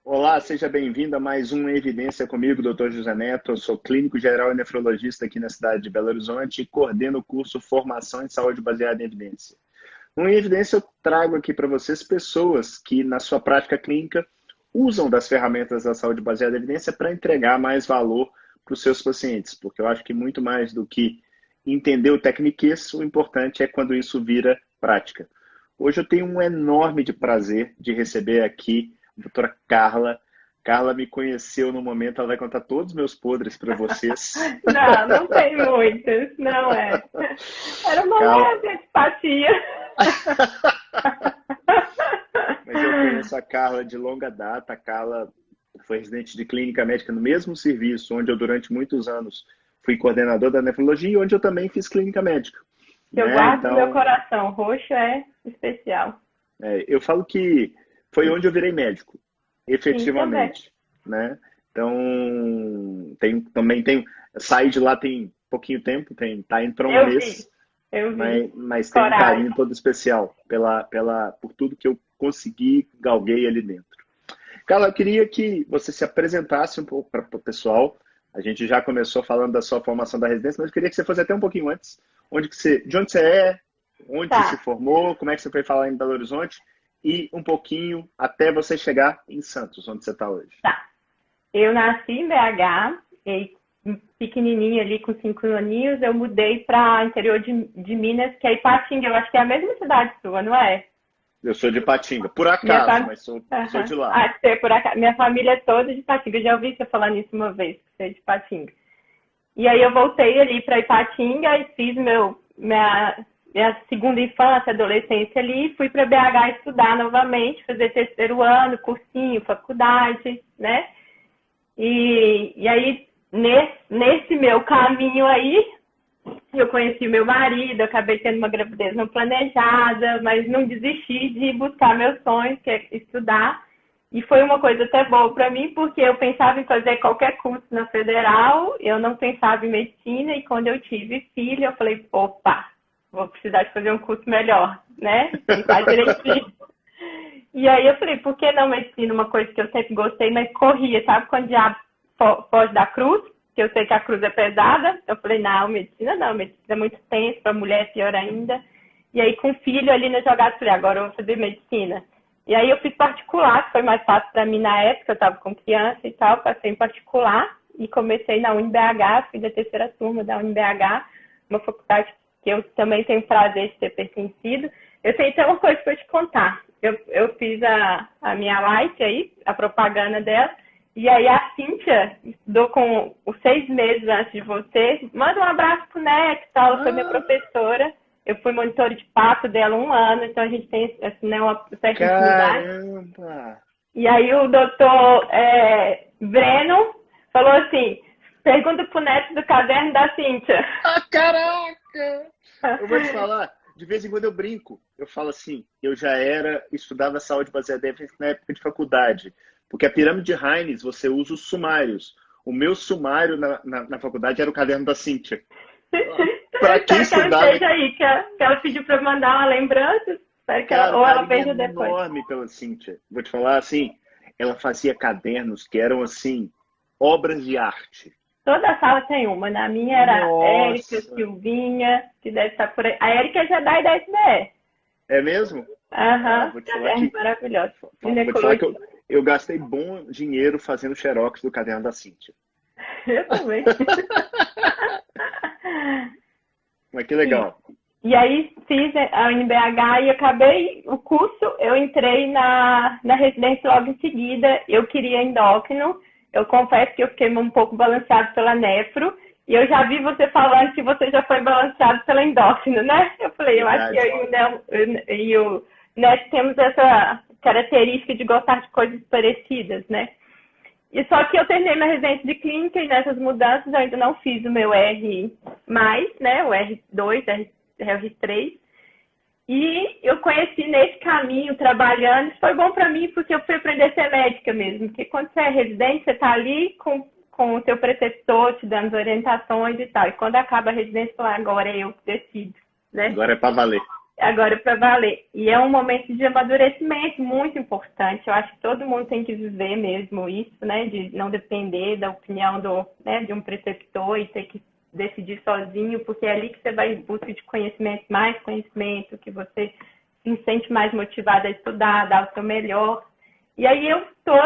Olá, seja bem-vindo a mais um Evidência comigo, Dr. José Neto. Eu sou clínico geral e nefrologista aqui na cidade de Belo Horizonte e coordeno o curso Formação em Saúde Baseada em Evidência. No Em Evidência, eu trago aqui para vocês pessoas que, na sua prática clínica, usam das ferramentas da saúde baseada em evidência para entregar mais valor para os seus pacientes, porque eu acho que muito mais do que entender o tecniquez, o importante é quando isso vira prática. Hoje eu tenho um enorme de prazer de receber aqui a doutora Carla. Carla me conheceu no momento, ela vai contar todos os meus podres para vocês. Não, não tem muitos, não é. Era uma Carla, leve antipatia. mas eu conheço a Carla de longa data. A Carla foi residente de clínica médica no mesmo serviço, onde eu durante muitos anos fui coordenador da nefrologia e onde eu também fiz clínica médica. Que eu Né? guardo no meu Então, coração. Roxo é especial. eu falo que foi onde eu virei médico, Sim, também. efetivamente, né? Então, também tem, saí de lá tem pouquinho tempo, tá indo para um Eu vi, mês, eu vi. mas tem um Coragem. carinho todo especial por tudo que eu consegui, galguei ali dentro. Carla, eu queria que você se apresentasse um pouco para o pessoal. A gente já começou falando da sua formação da residência, mas eu queria que você fosse até um pouquinho antes. De onde você é, onde você se Tá, formou, como é que você foi falar em Belo Horizonte e um pouquinho até você chegar em Santos, onde você está hoje. tá. Eu nasci em BH, e pequenininha ali com 5 aninhos, eu mudei para interior de Minas, que é Ipatinga. Eu acho que é a mesma cidade sua, não é? Eu sou de Patinga, por Minha acaso, família. mas sou de lá. Por acaso. Minha família é toda de Ipatinga. Eu já ouvi você falar nisso uma vez, que você é de Ipatinga. E aí eu voltei ali para Ipatinga e fiz minha segunda infância, adolescência ali, fui para BH estudar novamente, fazer terceiro ano, cursinho, faculdade, né? E aí, nesse meu caminho aí, eu conheci meu marido, acabei tendo uma gravidez não planejada, mas não desisti de buscar meus sonhos, que é estudar. E foi uma coisa até boa para mim, porque eu pensava em fazer qualquer curso na federal, eu não pensava em medicina, e quando eu tive filho, eu falei, opa, vou precisar de fazer um curso melhor, né? Pensar direitinho. E aí eu falei, por que não medicina? Uma coisa que eu sempre gostei, mas corria, sabe? Quando o diabo foge da cruz, que eu sei que a cruz é pesada, eu falei, não, medicina é muito tenso, para mulher é pior ainda. E aí com o filho ali na jogada, eu falei, agora eu vou fazer medicina. E aí eu fiz particular, que foi mais fácil para mim na época, eu estava com criança e tal, passei em particular e comecei na UniBH, fui da terceira turma da UniBH, uma faculdade que eu também tenho prazer de ter pertencido. Eu tenho até uma coisa para te contar. Eu fiz a minha live aí, a propaganda dela, e aí a Cíntia estudou com os 6 meses antes de você. Manda um abraço pro Neto e tal, ela foi minha Ah, professora. Eu fui monitora de passo dela 1 ano, então a gente tem assim, né, uma certa intimidade. caramba! E aí o doutor Breno falou assim, pergunta pro Neto do caderno da Cíntia. Ah, caraca! Eu vou te falar, de vez em quando eu brinco. Eu falo assim, eu já estudava saúde baseada em evidência na época de faculdade. Porque a pirâmide de Heinz, você usa os sumários. O meu sumário na faculdade era o caderno da Cíntia. Eu Para quem espero que ela estudava, esteja aí, que ela pediu para eu mandar uma lembrança, espero que cara, ou ela carinho veja depois. enorme pela Cíntia. Vou te falar assim, ela fazia cadernos que eram assim, obras de arte. Toda a sala tem uma. Na minha era Érica, Nossa! Silvinha, que deve estar por aí. A Érica já dá da SBE. É mesmo? Ah, Aham, vou te falar caderno que maravilhoso. vou te falar que Ginecologia. eu gastei bom dinheiro fazendo xerox do caderno da Cíntia. Eu também. Mas que Sim. legal. E aí fiz a UNBH e acabei o curso, eu entrei na residência logo em seguida, eu queria endócrino, eu confesso que eu fiquei um pouco balanceado pela nefro, e eu já vi você falando que você já foi balanceado pela endócrino, né? Eu falei, eu acho que eu Verdade. e o Neto temos essa característica de gostar de coisas parecidas, né? E só que eu terminei minha residência de clínica e nessas mudanças eu ainda não fiz o meu R+, né? O R2, R3. E eu conheci nesse caminho, trabalhando, isso foi bom para mim porque eu fui aprender a ser médica mesmo. Porque quando você é residente, você está ali com o seu preceptor te dando orientações e tal. E quando acaba a residência, você fala, agora é eu que decido, né? Agora é para valer. agora para valer. E é um momento de amadurecimento muito importante. Eu acho que todo mundo tem que viver mesmo isso, né? De não depender da opinião né, de um preceptor e ter que decidir sozinho, porque é ali que você vai em busca de conhecimento, mais conhecimento, que você se sente mais motivado a estudar, dar o seu melhor. E aí eu estou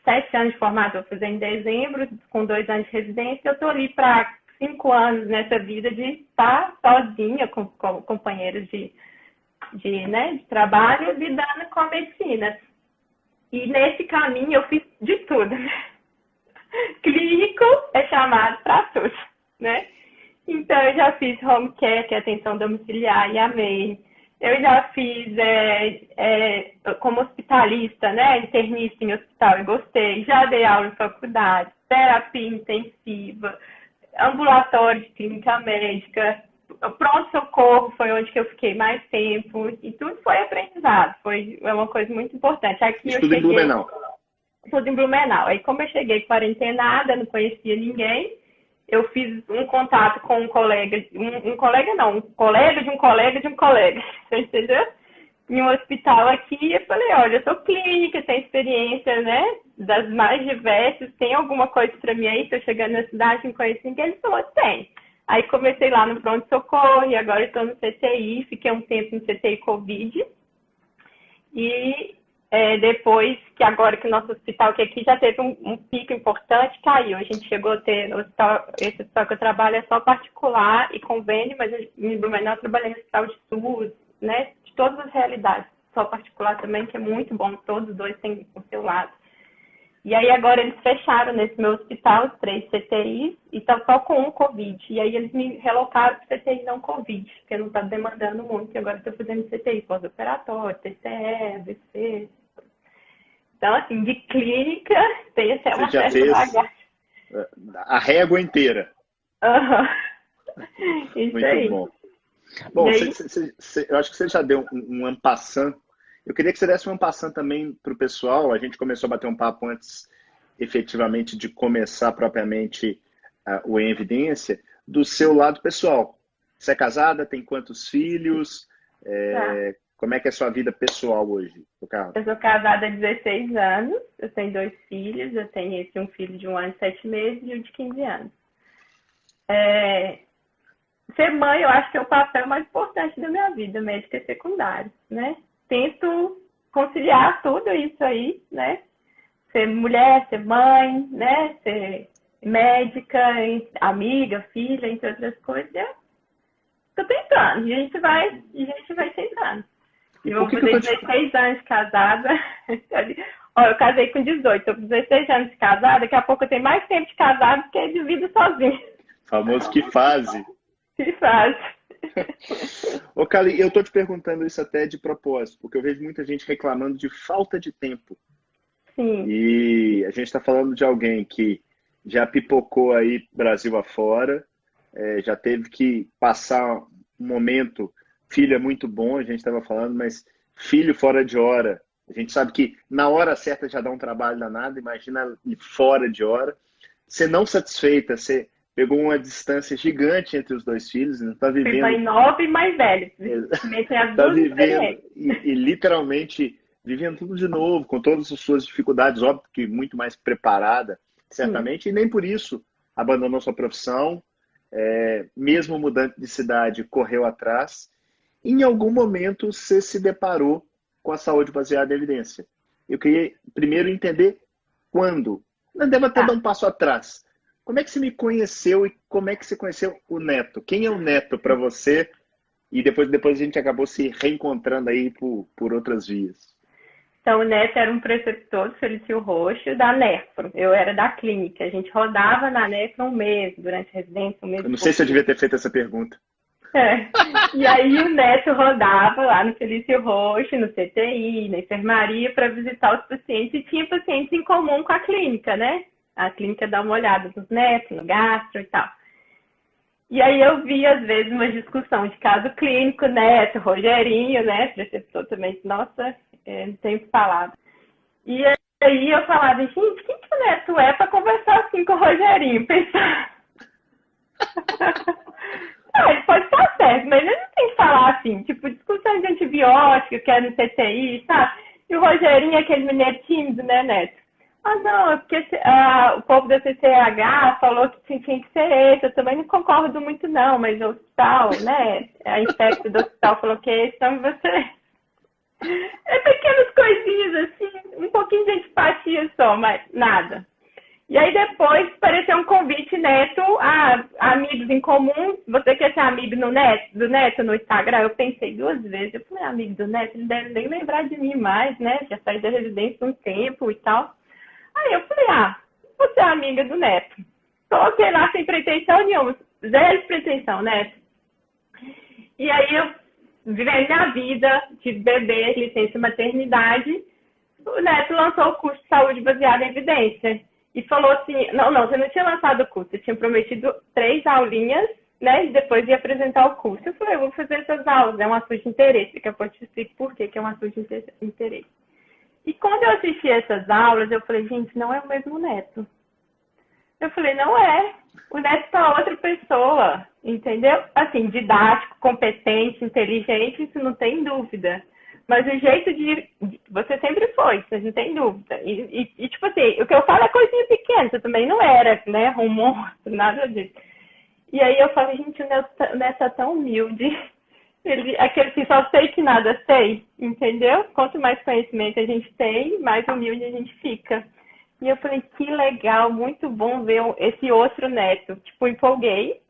7 anos de formado, vou fazer em dezembro, com 2 anos de residência, eu estou ali para 5 anos nessa vida de estar sozinha com companheiros né, de trabalho, lidando com a medicina. E nesse caminho eu fiz de tudo. Clínico é chamado para tudo, né? Então eu já fiz home care, que é atenção domiciliar, e amei. Eu já fiz como hospitalista, né, internista em hospital, e gostei. Já dei aula em faculdade, terapia intensiva, ambulatório de clínica médica, pronto-socorro foi onde que eu fiquei mais tempo, e tudo foi aprendizado, é uma coisa muito importante. Aqui Isso tudo em Blumenau? Tudo em Blumenau. Aí como eu cheguei quarentenada, não conhecia ninguém, eu fiz um contato com um colega, um colega não, um colega de um colega de um colega, você entendeu? Em um hospital aqui, eu falei, olha, eu sou clínica, tenho experiência, né, das mais diversas, tem alguma coisa para mim aí? Estou chegando na cidade, não conheço ninguém. Ele falou, tem. Aí comecei lá no pronto-socorro e agora estou no CTI, fiquei um tempo no CTI Covid. E depois, que agora que o nosso hospital, que aqui já teve um pico importante, caiu. A gente chegou a ter, esse hospital que eu trabalho é só particular e convênio, mas em Blumenau eu trabalhei no hospital de SUS, né, de todas as realidades. Só particular também, que é muito bom, todos os dois têm o seu lado. E aí agora eles fecharam nesse meu hospital, os 3 CTIs, e estão só com um Covid. E aí eles me relocaram para o CTI não Covid, porque não está demandando muito, e agora estou fazendo CTI pós-operatório, TCE, AVC. Então, assim, de clínica, tem até uma certa bagagem. A régua inteira. Isso muito aí. Bom. Bom, eu acho que você já deu um en passant. Eu queria que você desse um en passant também para o pessoal. A gente começou a bater um papo antes, efetivamente, de começar propriamente o Em Evidência, do seu lado pessoal. Você é casada? Tem quantos filhos? Como é que é a sua vida pessoal hoje, Carla? Eu sou casada há 16 anos, eu tenho 2 filhos, eu tenho um filho de 1 ano e 7 meses e um de 15 anos. Ser mãe, eu acho que é o papel mais importante da minha vida, médica e secundária, né? Tento conciliar tudo isso aí, né? Ser mulher, ser mãe, né? Ser médica, amiga, filha, entre outras coisas. Estou tentando, e a gente vai tentando. E vou fazer 16 anos de casada. Eu casei com 18, estou com 16 anos de casada, daqui a pouco eu tenho mais tempo de casada do que de vida sozinha. Famoso que fase. Que fase. Ô, Cali, eu tô te perguntando isso até de propósito, porque eu vejo muita gente reclamando de falta de tempo. Sim. E a gente está falando de alguém que já pipocou aí Brasil afora, já teve que passar um momento, filho é muito bom, a gente estava falando, mas filho fora de hora. A gente sabe que na hora certa já dá um trabalho danado, imagina fora de hora. Você não satisfeita, você pegou uma distância gigante entre os 2 filhos, não está vivendo... Tem mais 9 e mais velho. Está vivendo e literalmente vivendo tudo de novo, com todas as suas dificuldades, óbvio que muito mais preparada, certamente, e nem por isso abandonou sua profissão, mesmo mudando de cidade, correu atrás. Em algum momento você se deparou com a saúde baseada em evidência. Eu queria primeiro entender quando. Não deve até dar um passo atrás. Como é que você me conheceu e como é que você conheceu o Neto? Quem é o Neto para você? E depois a gente acabou se reencontrando aí por outras vias. Então, o Neto era um preceptor do Felício Roxo da Nefro. Eu era da clínica. A gente rodava na Nefro um mês, durante a residência, um mês. Eu não sei se eu devia ter feito essa pergunta. E aí o Neto rodava lá no Felício Roxo, no CTI, na enfermaria, para visitar os pacientes. E tinha pacientes em comum com a clínica, né? A clínica dá uma olhada nos netos, no gastro e tal. E aí eu vi, às vezes, uma discussão de caso clínico, Neto, Rogerinho, né? Preceptor também, nossa, não tenho o que falar. E aí eu falava, gente, quem que o Neto é para conversar assim com o Rogerinho? Pensar. Ele pode estar certo, mas ele não tem que falar assim, tipo, discussão de antibiótico, que é no CTI, sabe? E o Rogerinho, aquele mineiro tímido, né, Neto? Ah, não, é porque o povo da CCH falou que tinha que ser esse. Eu também não concordo muito, não, mas o hospital, né? A infecta do hospital falou que esse, então você. É pequenas coisinhas assim, um pouquinho de antipatia só, mas nada. E aí depois apareceu um convite Neto a amigos em comum. Você quer ser amigo do Neto no Instagram? Eu pensei 2 vezes. Eu falei, amigo do Neto, ele deve nem lembrar de mim mais, né? Já saí da residência um tempo e tal. Aí eu falei, você é amiga do Neto. Coloquei lá sem pretensão nenhuma. Zero pretensão, Neto. E aí eu vivendo minha vida de bebê, licença maternidade, o Neto lançou o curso de saúde baseado em evidência. E falou assim, não, você não tinha lançado o curso, você tinha prometido 3 aulinhas, né? E depois ia apresentar o curso. Eu falei, eu vou fazer essas aulas, é um assunto de interesse. Daqui a pouco eu te explico por que é um assunto de interesse. E quando eu assisti essas aulas, eu falei, gente, não é o mesmo Neto. Eu falei, não é. O Neto tá outra pessoa, entendeu? Assim, didático, competente, inteligente, isso não tem dúvida. Mas o jeito de... Você sempre foi, você não tem dúvida. E tipo assim, o que eu falo é coisinha pequena, você também não era, né? Um monstro, nada disso. E aí eu falei, gente, o Neto tá tão humilde. Aquele assim, só sei que nada sei, entendeu? Quanto mais conhecimento a gente tem, mais humilde a gente fica. E eu falei, que legal, muito bom ver esse outro Neto. Tipo, empolguei,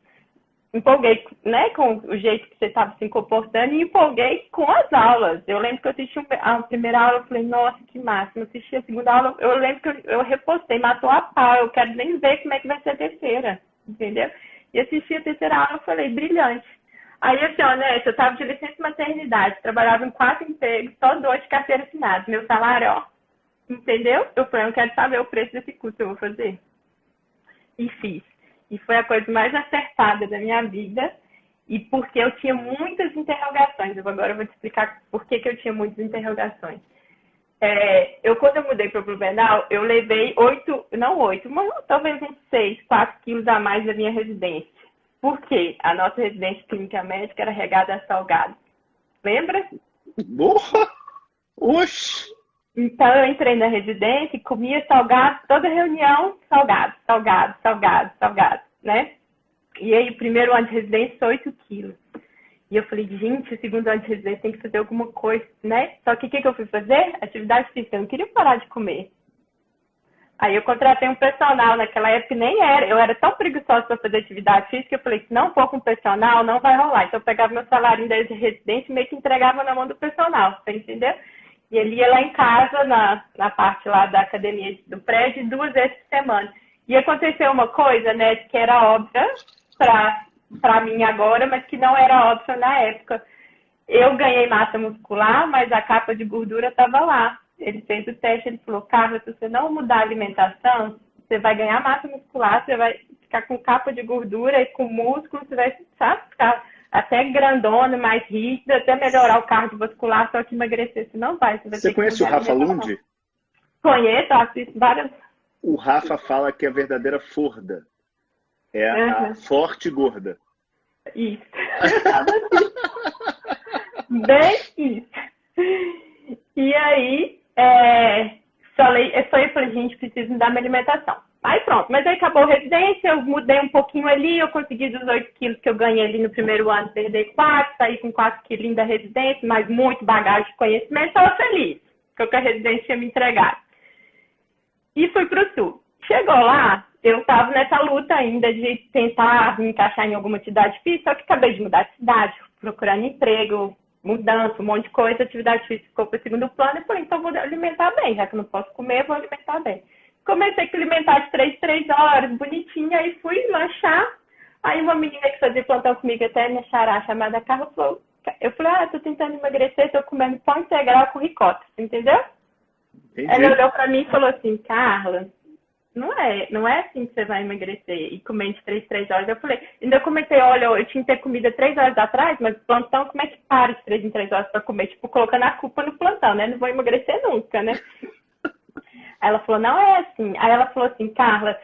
né, com o jeito que você estava se comportando e empolguei com as aulas. Eu lembro que eu assisti a primeira aula, eu falei, nossa, que máximo. Eu assisti a segunda aula, eu lembro que eu repostei, matou a pau, eu quero nem ver como é que vai ser a terceira, entendeu? E assisti a terceira aula, eu falei, brilhante. Aí, assim, Neto, eu estava de licença maternidade, trabalhava em 4 empregos, só 2 de carteira assinada. Meu salário, entendeu? Eu falei, eu quero saber o preço desse curso que eu vou fazer. E fiz. E foi a coisa mais acertada da minha vida. E porque eu tinha muitas interrogações. Agora eu vou te explicar por que eu tinha muitas interrogações. Quando eu mudei para o Blumenau, eu levei 8, não 8, mas talvez uns 6, 4 quilos a mais da minha residência. Por quê? A nossa residência clínica médica era regada a salgado. Lembra? Porra! Oxi! Então, eu entrei na residência e comia salgado, toda reunião, salgado, salgado, salgado, salgado, né? E aí, o primeiro ano de residência, 8 quilos. E eu falei, gente, o segundo ano de residência tem que fazer alguma coisa, né? Só que o que eu fui fazer? Atividade física. Eu não queria parar de comer. Aí eu contratei um personal, naquela época nem era. Eu era tão preguiçosa para fazer atividade física que eu falei, se não for com personal, não vai rolar. Então, eu pegava meu salário de residência e meio que entregava na mão do personal, você entendeu? E ele ia lá em casa, na parte lá da academia do prédio, 2 vezes por semana. E aconteceu uma coisa, né, que era óbvia para mim agora, mas que não era óbvia na época. Eu ganhei massa muscular, mas a capa de gordura estava lá. Ele fez o teste, ele falou, Carla, se você não mudar a alimentação, você vai ganhar massa muscular, você vai ficar com capa de gordura e com músculo, você vai, sabe, ficar até grandona, mais rígida, até melhorar o cardiovascular, só que emagrecer você não vai. Você conhece o Rafa Lund? Conheço, assisto várias. O Rafa fala que a verdadeira forda é a forte gorda. Isso. Bem isso. E aí, falei, gente, preciso mudar minha alimentação. Aí pronto, mas aí acabou a residência, eu mudei um pouquinho ali, eu consegui dos 8 quilos que eu ganhei ali no primeiro ano, perder 4, saí com 4 quilinhos da residência, mas muito bagagem de conhecimento, estava feliz, porque a residência tinha me entregado. E fui para o sul. Chegou lá, eu estava nessa luta ainda de tentar me encaixar em alguma atividade física, só que acabei de mudar de cidade, procurando emprego, mudança, um monte de coisa, atividade física ficou para o segundo plano, e falei, então vou alimentar bem, já que eu não posso comer, vou alimentar bem. Comecei a alimentar de 3 horas, bonitinha, aí fui lanchar. Aí uma menina que fazia plantão comigo, até minha xará, chamada Carla, falou, eu falei, tô tentando emagrecer, tô comendo pão integral com ricota, entendeu? Entendi. Ela olhou pra mim e falou assim, Carla, não é assim que você vai emagrecer e comer de 3 horas. Eu falei, ainda comentei, olha, eu tinha que ter comida 3 horas atrás, mas plantão, como é que para de 3 em 3 horas pra comer? Tipo, colocando a culpa no plantão, né? Não vou emagrecer nunca, né? Aí ela falou, não é assim. Aí ela falou assim, Carla,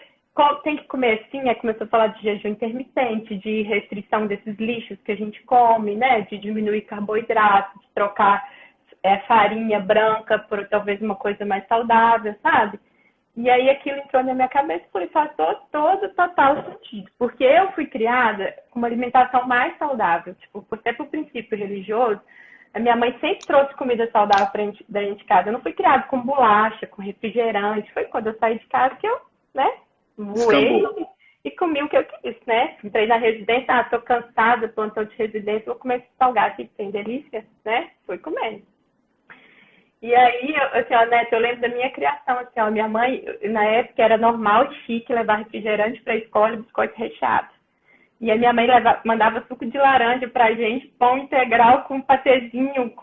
tem que comer assim, começou a falar de jejum intermitente, de restrição desses lixos que a gente come, né? De diminuir carboidrato, de trocar farinha branca por talvez uma coisa mais saudável, sabe? E aí aquilo entrou na minha cabeça e falei, faz todo total sentido. Porque eu fui criada com uma alimentação mais saudável. Tipo, até por princípio religioso, a minha mãe sempre trouxe comida saudável para dentro de casa. Eu não fui criada com bolacha, com refrigerante. Foi quando eu saí de casa que eu, né, voei e comi o que eu quis, né? Entrei na residência, tô cansada, plantão de residência, vou comer esse salgado que tem delícia, né? Fui comendo. E aí, assim, ó, Neto, eu lembro da minha criação, assim, ó, minha mãe, na época, era normal, chique, levar refrigerante para a escola e biscoito recheado. E a minha mãe mandava suco de laranja pra gente, pão integral com patezinho,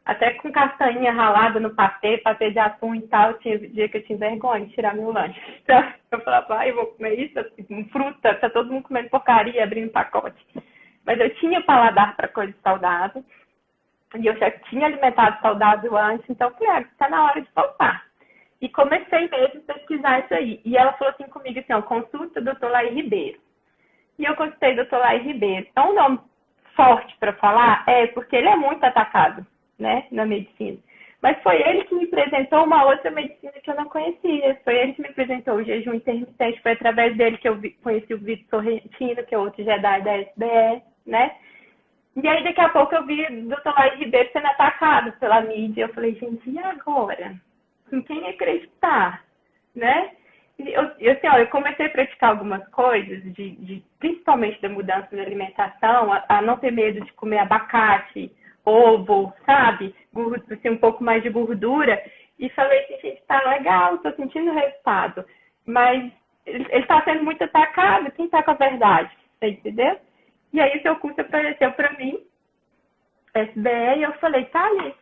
até com castanha ralada no patê de atum e tal. Tinha dia que eu tinha vergonha de tirar meu lanche. Então, eu falava, eu vou comer isso, assim, fruta, tá todo mundo comendo porcaria, abrindo pacote. Mas eu tinha paladar para coisa saudável. E eu já tinha alimentado saudável antes, então eu falei, está na hora de voltar. E comecei mesmo a pesquisar isso aí. E ela falou assim comigo, assim, ó, consulta o Dr. Laí Ribeiro. E eu consultei o Dr. Laí Ribeiro. É um nome forte para falar, porque ele é muito atacado, né, na medicina. Mas foi ele que me apresentou uma outra medicina que eu não conhecia. Foi ele que me apresentou o jejum intermitente. Foi através dele que eu conheci o Vitor Sorrentino, que é outro Jedi da SBE, né? E aí, daqui a pouco, eu vi o Dr. Laí Ribeiro sendo atacado pela mídia. Eu falei, gente, e agora? Com quem acreditar? Né? Eu comecei a praticar algumas coisas, principalmente da mudança da alimentação, a não ter medo de comer abacate, ovo, sabe? Assim, um pouco mais de gordura. E falei assim, gente, tá legal, tô sentindo resultado. Mas ele tá sendo muito atacado. Quem tá com a verdade? Você entendeu? E aí, seu curso apareceu para mim, SBE, e eu falei, tá ali.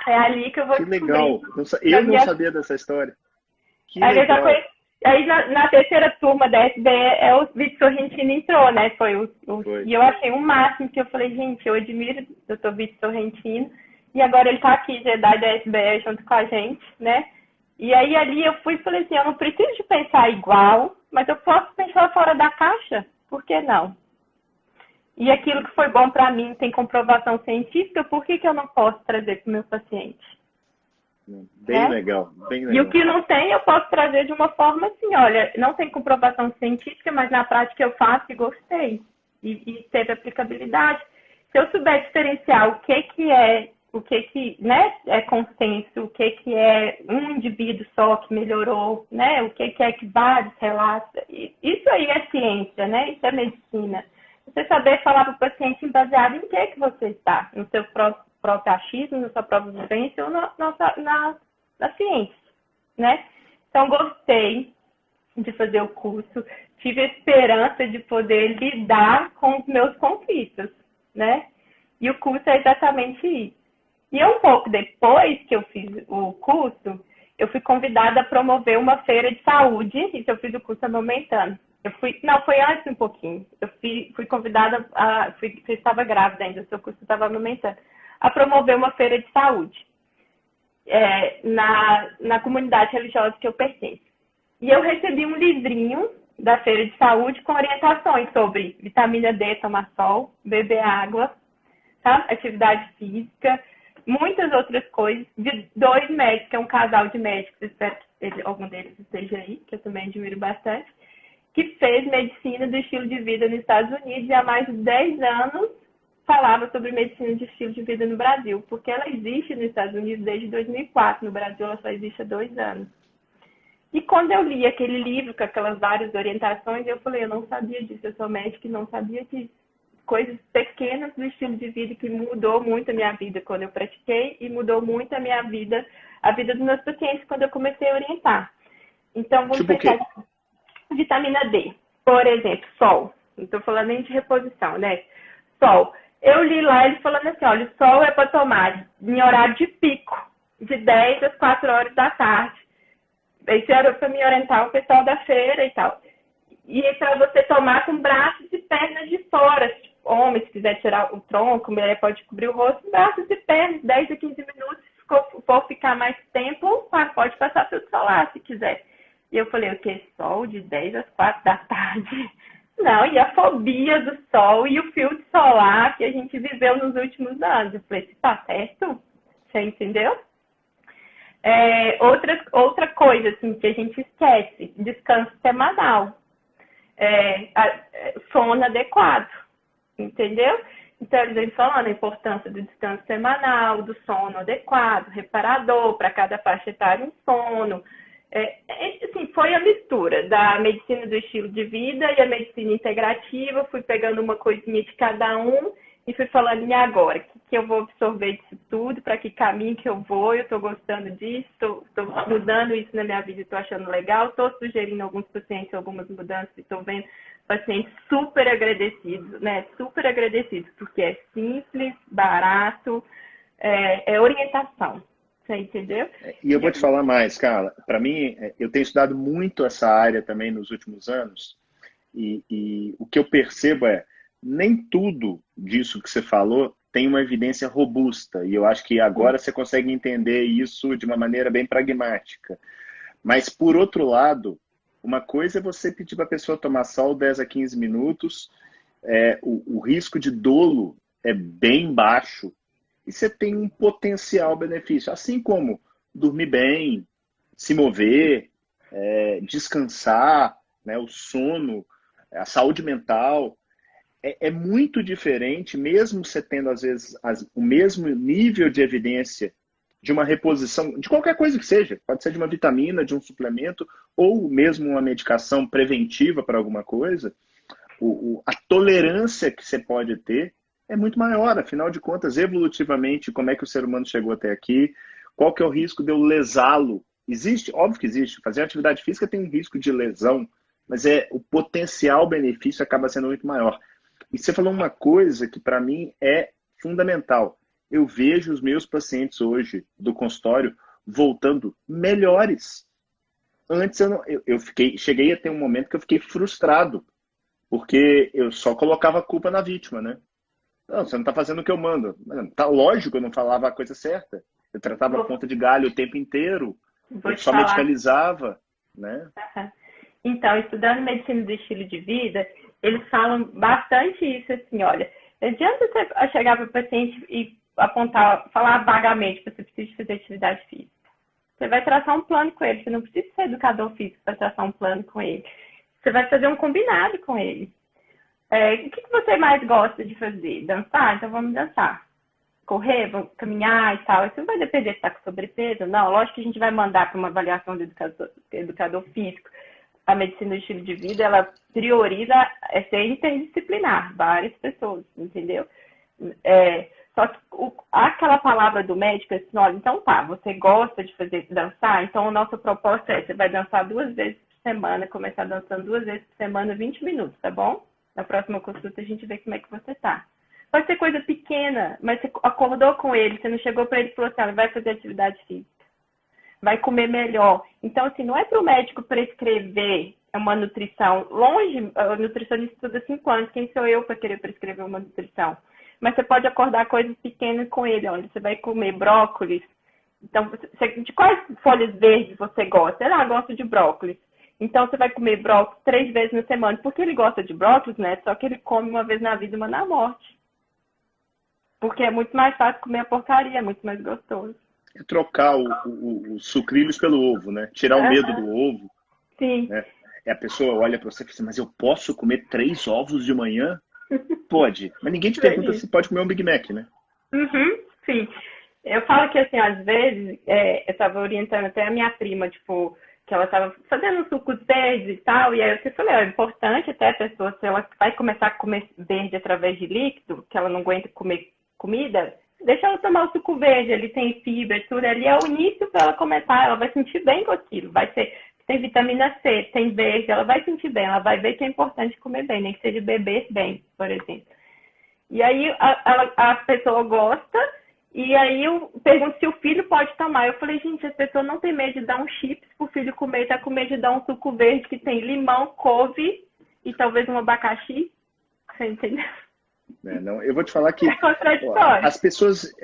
É ali que eu vou descobrir. Que legal. Eu não sabia dessa história. Que aí legal. Aí, na terceira turma da SBE, o Vitor Sorrentino entrou, né? Foi. E eu achei o máximo, que eu falei, gente, eu admiro o Dr. Vitor Sorrentino. E agora ele tá aqui, Jedi da SBE, junto com a gente, né? E aí, ali, eu fui e falei assim, eu não preciso de pensar igual, mas eu posso pensar fora da caixa. Por que não? E aquilo que foi bom para mim tem comprovação científica, por que eu não posso trazer para o meu paciente? Bem legal, bem legal. E o que não tem, eu posso trazer de uma forma assim, olha, não tem comprovação científica, mas na prática eu faço e gostei. E teve aplicabilidade. Se eu souber diferenciar o que né, é consenso, o que é um indivíduo só que melhorou, né, o que é que vários relatos, isso aí é ciência, né, isso é medicina. Você saber falar para o paciente baseado em que você está, no seu próprio achismo, na sua própria vivência ou na ciência, né? Então, gostei de fazer o curso, tive a esperança de poder lidar com os meus conflitos, né? E o curso é exatamente isso. E um pouco depois que eu fiz o curso, eu fui convidada a promover uma feira de saúde, e eu fiz o curso amamentando. Foi antes um pouquinho. Eu fui convidada, eu estava grávida ainda, o seu curso estava amamentando, a promover uma feira de saúde na comunidade religiosa que eu pertenço. E eu recebi um livrinho da feira de saúde com orientações sobre vitamina D, tomar sol, beber água, tá? Atividade física, muitas outras coisas, de 2 médicos, que é um casal de médicos, espero que algum deles esteja aí, que eu também admiro bastante, que fez medicina do estilo de vida nos Estados Unidos e há mais de 10 anos falava sobre medicina de estilo de vida no Brasil, porque ela existe nos Estados Unidos desde 2004, no Brasil ela só existe há 2 anos. E quando eu li aquele livro com aquelas várias orientações, eu falei, eu não sabia disso, eu sou médica e não sabia disso. Coisas pequenas do estilo de vida que mudou muito a minha vida quando eu pratiquei e mudou muito a minha vida, a vida dos meus pacientes quando eu comecei a orientar. Então, vamos pensar vitamina D, por exemplo, sol. Não estou falando nem de reposição, né? Sol. Eu li lá ele falando assim, olha, o sol é para tomar em horário de pico, de 10 às 4 horas da tarde. Esse era para me orientar o pessoal da feira e tal. E para você tomar com braços e pernas de fora. Tipo, homem, se quiser tirar o tronco, mulher pode cobrir o rosto, braços e pernas, 10 a 15 minutos. Se for ficar mais tempo, pode passar filtro solar, se quiser. E eu falei, o que? Sol de 10 às 4 da tarde? Não, e a fobia do sol e o filtro solar que a gente viveu nos últimos anos. Eu falei, tá certo? Você entendeu? Outra coisa assim, que a gente esquece, descanso semanal. Sono adequado, entendeu? Então, eles vêm falando a importância do descanso semanal, do sono adequado, reparador, para cada faixa etária um sono. Assim, foi a mistura da medicina do estilo de vida e a medicina integrativa. Fui pegando uma coisinha de cada um e fui falando, e agora? O que eu vou absorver disso tudo? Para que caminho que eu vou? Eu estou gostando disso? Estou mudando isso na minha vida e estou achando legal? Estou sugerindo a alguns pacientes algumas mudanças e estou vendo pacientes super agradecidos, né? Super agradecidos, porque é simples, barato, é orientação. Você entendeu? E eu vou te falar mais, Carla. Para mim, eu tenho estudado muito essa área também nos últimos anos, e o que eu percebo nem tudo disso que você falou tem uma evidência robusta, e eu acho que agora você consegue entender isso de uma maneira bem pragmática. Mas, por outro lado, uma coisa é você pedir para a pessoa tomar sol 10 a 15 minutos, o risco de dolo é bem baixo, e você tem um potencial benefício, assim como dormir bem, se mover, descansar, né, o sono, a saúde mental. É muito diferente, mesmo você tendo, às vezes, o mesmo nível de evidência de uma reposição, de qualquer coisa que seja. Pode ser de uma vitamina, de um suplemento, ou mesmo uma medicação preventiva para alguma coisa. A tolerância que você pode ter é muito maior. Afinal de contas, evolutivamente, como é que o ser humano chegou até aqui? Qual que é o risco de eu lesá-lo? Existe? Óbvio que existe. Fazer atividade física tem um risco de lesão, mas o potencial benefício acaba sendo muito maior. E você falou uma coisa que para mim é fundamental. Eu vejo os meus pacientes hoje do consultório voltando melhores. Antes cheguei a ter um momento que eu fiquei frustrado, porque eu só colocava a culpa na vítima, né? Não, você não está fazendo o que eu mando. Tá lógico, eu não falava a coisa certa. Eu tratava a ponta de galho o tempo inteiro. Eu só medicalizava, né? Então, estudando medicina do estilo de vida, eles falam bastante isso, assim, olha, não adianta você chegar para o paciente e falar vagamente que você precisa fazer atividade física. Você vai traçar um plano com ele, você não precisa ser educador físico para traçar um plano com ele. Você vai fazer um combinado com ele. O que você mais gosta de fazer? Dançar? Então vamos dançar. Correr, vamos caminhar e tal. Isso não vai depender se está com sobrepeso, não. Lógico que a gente vai mandar para uma avaliação do educador físico. A medicina do estilo de vida, ela prioriza ser interdisciplinar, várias pessoas, entendeu? Só que aquela palavra do médico é assim, olha, então tá, você gosta de dançar, então a nossa proposta você vai dançar 2 vezes por semana, começar dançando 2 vezes por semana, 20 minutos, tá bom? Na próxima consulta a gente vê como é que você tá. Pode ser coisa pequena, mas você acordou com ele, você não chegou para ele e falou assim, vai fazer atividade física. Vai comer melhor. Então, assim, não é para o médico prescrever uma nutrição. Longe, o nutricionista estuda 5 anos. Quem sou eu para querer prescrever uma nutrição? Mas você pode acordar coisas pequenas com ele, onde você vai comer brócolis. Então, de quais folhas verdes você gosta? Gosto de brócolis. Então, você vai comer brócolis 3 vezes na semana. Porque ele gosta de brócolis, né? Só que ele come uma vez na vida e uma na morte. Porque é muito mais fácil comer a porcaria, é muito mais gostoso. Trocar os sucrilhos pelo ovo, né? Tirar o medo do ovo. Sim. Né? A pessoa olha para você e fala assim, mas eu posso comer 3 ovos de manhã? Pode. Mas ninguém te pergunta se pode comer um Big Mac, né? Sim. Eu falo que, assim, às vezes, eu estava orientando até a minha prima, tipo, que ela estava fazendo sucos verdes e tal, e aí eu falei, é importante até a pessoa, se ela vai começar a comer verde através de líquido, que ela não aguenta comer comida, deixa ela tomar o suco verde, ele tem fibra, tudo ali é o início para ela começar, ela vai sentir bem com aquilo, tem vitamina C, tem verde, ela vai sentir bem, ela vai ver que é importante comer bem, nem que seja beber bem, por exemplo. E aí a pessoa gosta, e aí eu pergunto se o filho pode tomar. Eu falei, gente, a pessoa não tem medo de dar um chips pro filho comer, tá com medo de dar um suco verde que tem limão, couve e talvez um abacaxi. Você entendeu? Não, eu vou te falar que as pessoas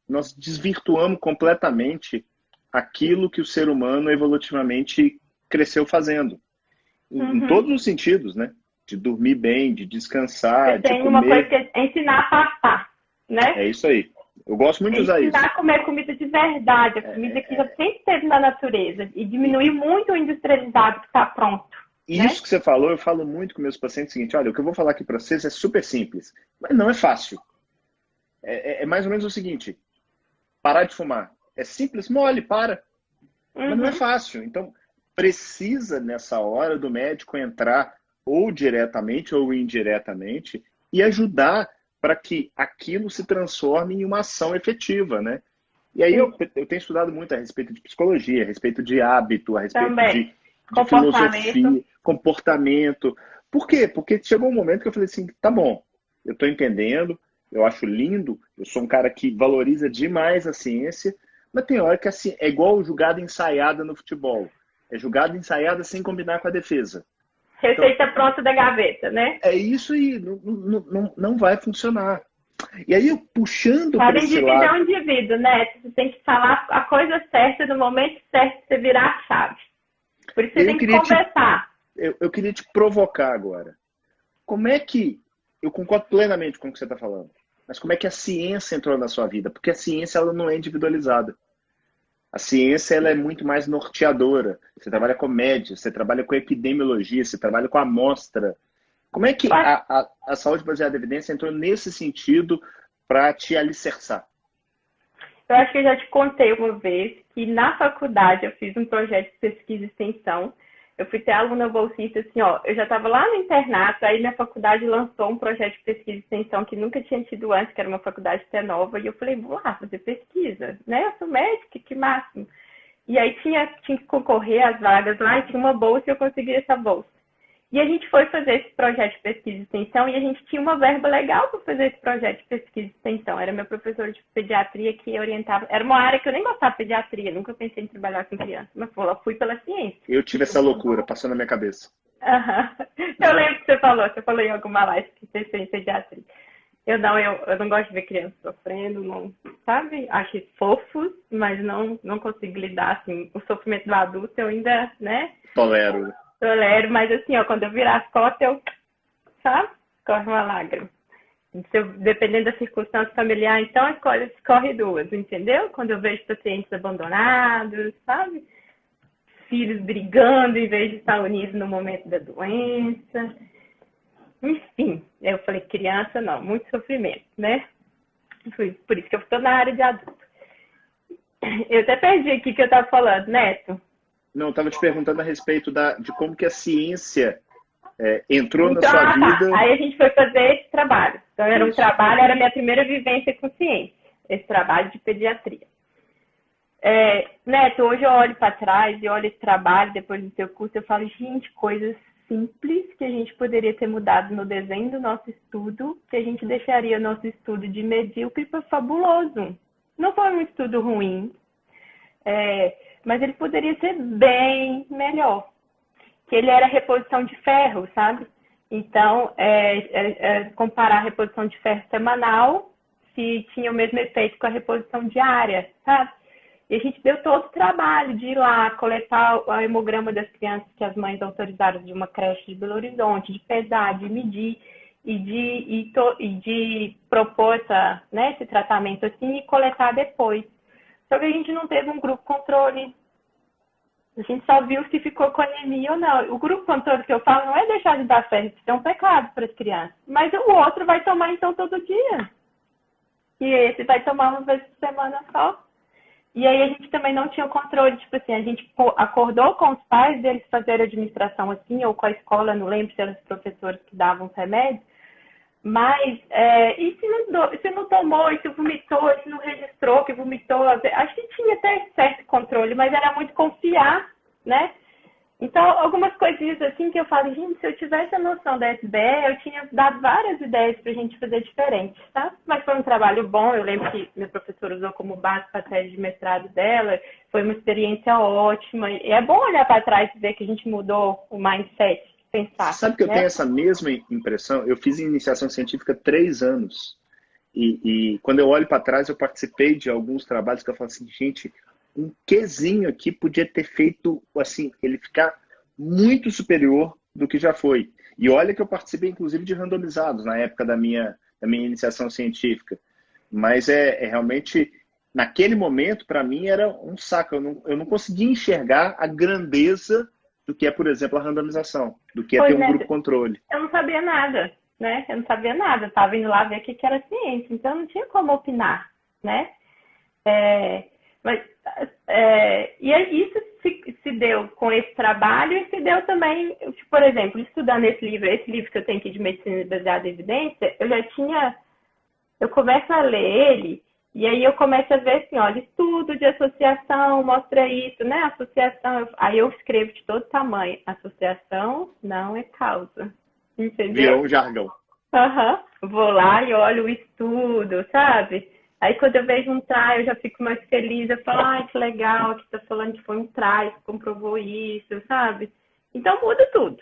nós desvirtuamos completamente aquilo que o ser humano evolutivamente cresceu fazendo. Em todos os sentidos, né? De dormir bem, de descansar, Eu de tenho uma coisa comer. que é ensinar a passar, né? É isso aí. Eu gosto muito de usar Ensinar isso. a comer comida de verdade, a comida que já sempre esteve na natureza. E diminuir muito o industrializado que está pronto, E né? isso que você falou, eu falo muito com meus pacientes o seguinte, olha, o que eu vou falar aqui para vocês é super simples, mas não é fácil. É mais ou menos o seguinte, parar de fumar. É simples, mole, para. Mas não é Uhum. fácil. Então, precisa nessa hora do médico entrar ou diretamente ou indiretamente e ajudar para que aquilo se transforme em uma ação efetiva, né? E aí eu tenho estudado muito a respeito de psicologia, a respeito de hábito, a respeito Também. de Comportamento. filosofia, comportamento. Por quê? Porque chegou um momento que eu falei assim, tá bom, eu estou entendendo, eu acho lindo, eu sou um cara que valoriza demais a ciência, mas tem hora que assim, é igual jogada ensaiada no futebol. É jogada ensaiada sem combinar com a defesa. Então, Receita pronta da gaveta, né? é isso aí, não vai funcionar. E aí, eu puxando para Cada esse indivíduo é lado, um indivíduo, né? Você tem que falar a coisa certa no momento certo pra você virar a chave. Por isso e você aí eu tem que queria conversar. eu queria te provocar agora. Como é que, eu concordo plenamente com o que você está falando, mas como é que a ciência entrou na sua vida? Porque a ciência ela não é individualizada. A ciência ela é muito mais norteadora. Você trabalha com média, você trabalha com epidemiologia, você trabalha com amostra. Como é que a saúde baseada em evidência entrou nesse sentido para te alicerçar? Eu acho que eu já te contei uma vez que na faculdade eu fiz um projeto de pesquisa e extensão. Eu fui ter aluna bolsista, assim, ó, eu já estava lá no internato, aí minha faculdade lançou um projeto de pesquisa e extensão que nunca tinha tido antes, que era uma faculdade até nova, e eu falei, vou lá fazer pesquisa, né? Eu sou médica, que máximo. E aí tinha que concorrer às vagas lá, e tinha uma bolsa e eu consegui essa bolsa. E a gente foi fazer esse projeto de pesquisa e extensão e a gente tinha uma verba legal para fazer esse projeto de pesquisa e extensão. Era meu professor de pediatria que orientava. Era uma área que eu nem gostava de pediatria, nunca pensei em trabalhar com criança, mas eu fui pela ciência. Eu tive essa loucura, passou na minha cabeça. Uhum. Eu lembro que você falou em alguma live que pensou em pediatria. Eu não gosto de ver criança sofrendo, não, sabe? Acho fofos, mas não consigo lidar, assim, o sofrimento do adulto eu ainda, né? Tolero. Tolero, mas assim, ó, quando eu virar as costas, eu, sabe? Corre uma lágrima. Dependendo da circunstância familiar, então escorre duas, entendeu? Quando eu vejo pacientes abandonados, sabe? Filhos brigando em vez de estar unidos no momento da doença. Enfim, eu falei, criança não, muito sofrimento, né? Por isso que eu estou na área de adulto. Eu até perdi aqui o que eu estava falando, Neto. Não, eu estava te perguntando a respeito de como que a ciência entrou na Então, sua tá. vida. Aí a gente foi fazer esse trabalho. Então, era um Isso. trabalho, era a minha primeira vivência com ciência, esse trabalho de pediatria. Neto, hoje eu olho para trás e olho esse trabalho depois do seu curso, eu falo, gente, coisas simples que a gente poderia ter mudado no desenho do nosso estudo, que a gente deixaria nosso estudo de medíocre para fabuloso. Não foi um estudo ruim, mas ele poderia ser bem melhor. Que ele era reposição de ferro, sabe? Então, comparar a reposição de ferro semanal, se tinha o mesmo efeito com a reposição diária, sabe? E a gente deu todo o trabalho de ir lá, coletar o hemograma das crianças que as mães autorizaram de uma creche de Belo Horizonte, de pesar, de medir e de propor esse tratamento assim e coletar depois. Só que a gente não teve um grupo controle. A gente só viu se ficou com anemia ou não. O grupo controle que eu falo não é deixar de dar ferro, isso é um pecado para as crianças. Mas o outro vai tomar então todo dia. E esse vai tomar uma vez por semana só. E aí a gente também não tinha o controle, tipo assim, a gente acordou com os pais deles fazerem a administração assim, ou com a escola, não lembro se eram os professores que davam os remédios, mas e se não tomou, e se vomitou, e se não registrou que vomitou, acho que tinha até certo controle, mas era muito confiar, né? Então, algumas coisinhas assim que eu falo, gente, se eu tivesse a noção da SBE, eu tinha dado várias ideias para a gente fazer diferente, tá? Mas foi um trabalho bom, eu lembro que minha professora usou como base para a tese de mestrado dela, foi uma experiência ótima, e é bom olhar para trás e ver que a gente mudou o mindset, pensar. Sabe que eu né? tenho essa mesma impressão? Eu fiz iniciação científica 3 anos, e quando eu olho para trás, eu participei de alguns trabalhos que eu falo assim, gente, um quezinho aqui podia ter feito, assim, ele ficar muito superior do que já foi. E olha que eu participei, inclusive, de randomizados na época da minha iniciação científica. Mas é realmente, naquele momento, para mim, era um saco. Eu não conseguia enxergar a grandeza do que é, por exemplo, a randomização, do que é ter Pois, um né? grupo controle. Eu não sabia nada, né? Eu não sabia nada. Eu estava indo lá ver o que que era ciência, então eu não tinha como opinar, né? É, mas, e aí isso se deu com esse trabalho e se deu também, por exemplo, estudando esse livro que eu tenho aqui de medicina baseada em evidência, eu começo a ler ele e aí eu começo a ver assim, olha, estudo de associação mostra isso, né? Associação, aí eu escrevo de todo tamanho, associação não é causa, entendeu? Virou um jargão. Aham. Vou lá e olho o estudo, sabe? Aí quando eu vejo um trial, eu já fico mais feliz. Eu falo, ai, que legal, que tá falando que foi um trial, que comprovou isso, sabe? Então muda tudo.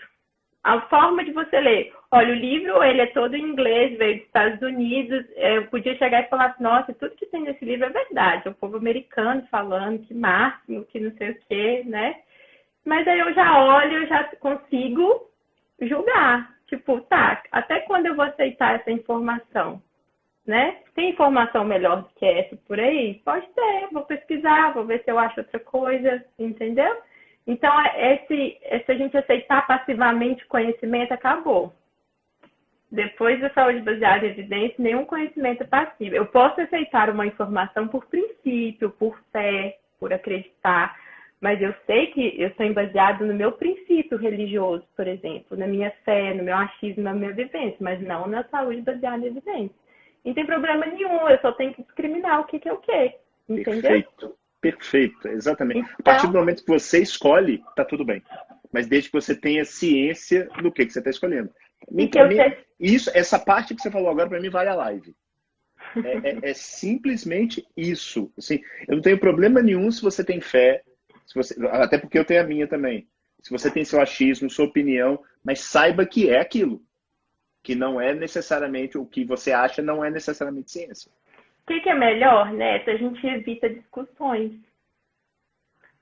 A forma de você ler. Olha, o livro, ele é todo em inglês, veio dos Estados Unidos. Eu podia chegar e falar assim, nossa, tudo que tem nesse livro é verdade. É o povo americano falando que máximo, que não sei o quê, né? Mas aí eu já olho, eu já consigo julgar. Tipo, tá, até quando eu vou aceitar essa informação, né? Tem informação melhor do que essa por aí? Pode ter, vou pesquisar, vou ver se eu acho outra coisa, entendeu? Então, se a gente aceitar passivamente o conhecimento, acabou. Depois da saúde baseada em evidência, nenhum conhecimento é passivo. Eu posso aceitar uma informação por princípio, por fé, por acreditar, mas eu sei que eu estou baseado no meu princípio religioso, por exemplo, na minha fé, no meu achismo, na minha vivência, mas não na saúde baseada em evidência. Não tem problema nenhum, eu só tenho que discriminar o que é o quê, entendeu? Perfeito, perfeito, exatamente. Então, A partir do momento que você escolhe, tá tudo bem. Mas desde que você tenha ciência do que você está escolhendo. e que Para eu mim, sei... essa parte que você falou agora, para mim, vale a live. É simplesmente isso. Assim, eu não tenho problema nenhum se você tem fé, até porque eu tenho a minha também. Se você tem seu achismo, sua opinião, mas saiba que é aquilo. Que não é necessariamente o que você acha, não é necessariamente ciência. O que é melhor, né? Se a gente evita discussões.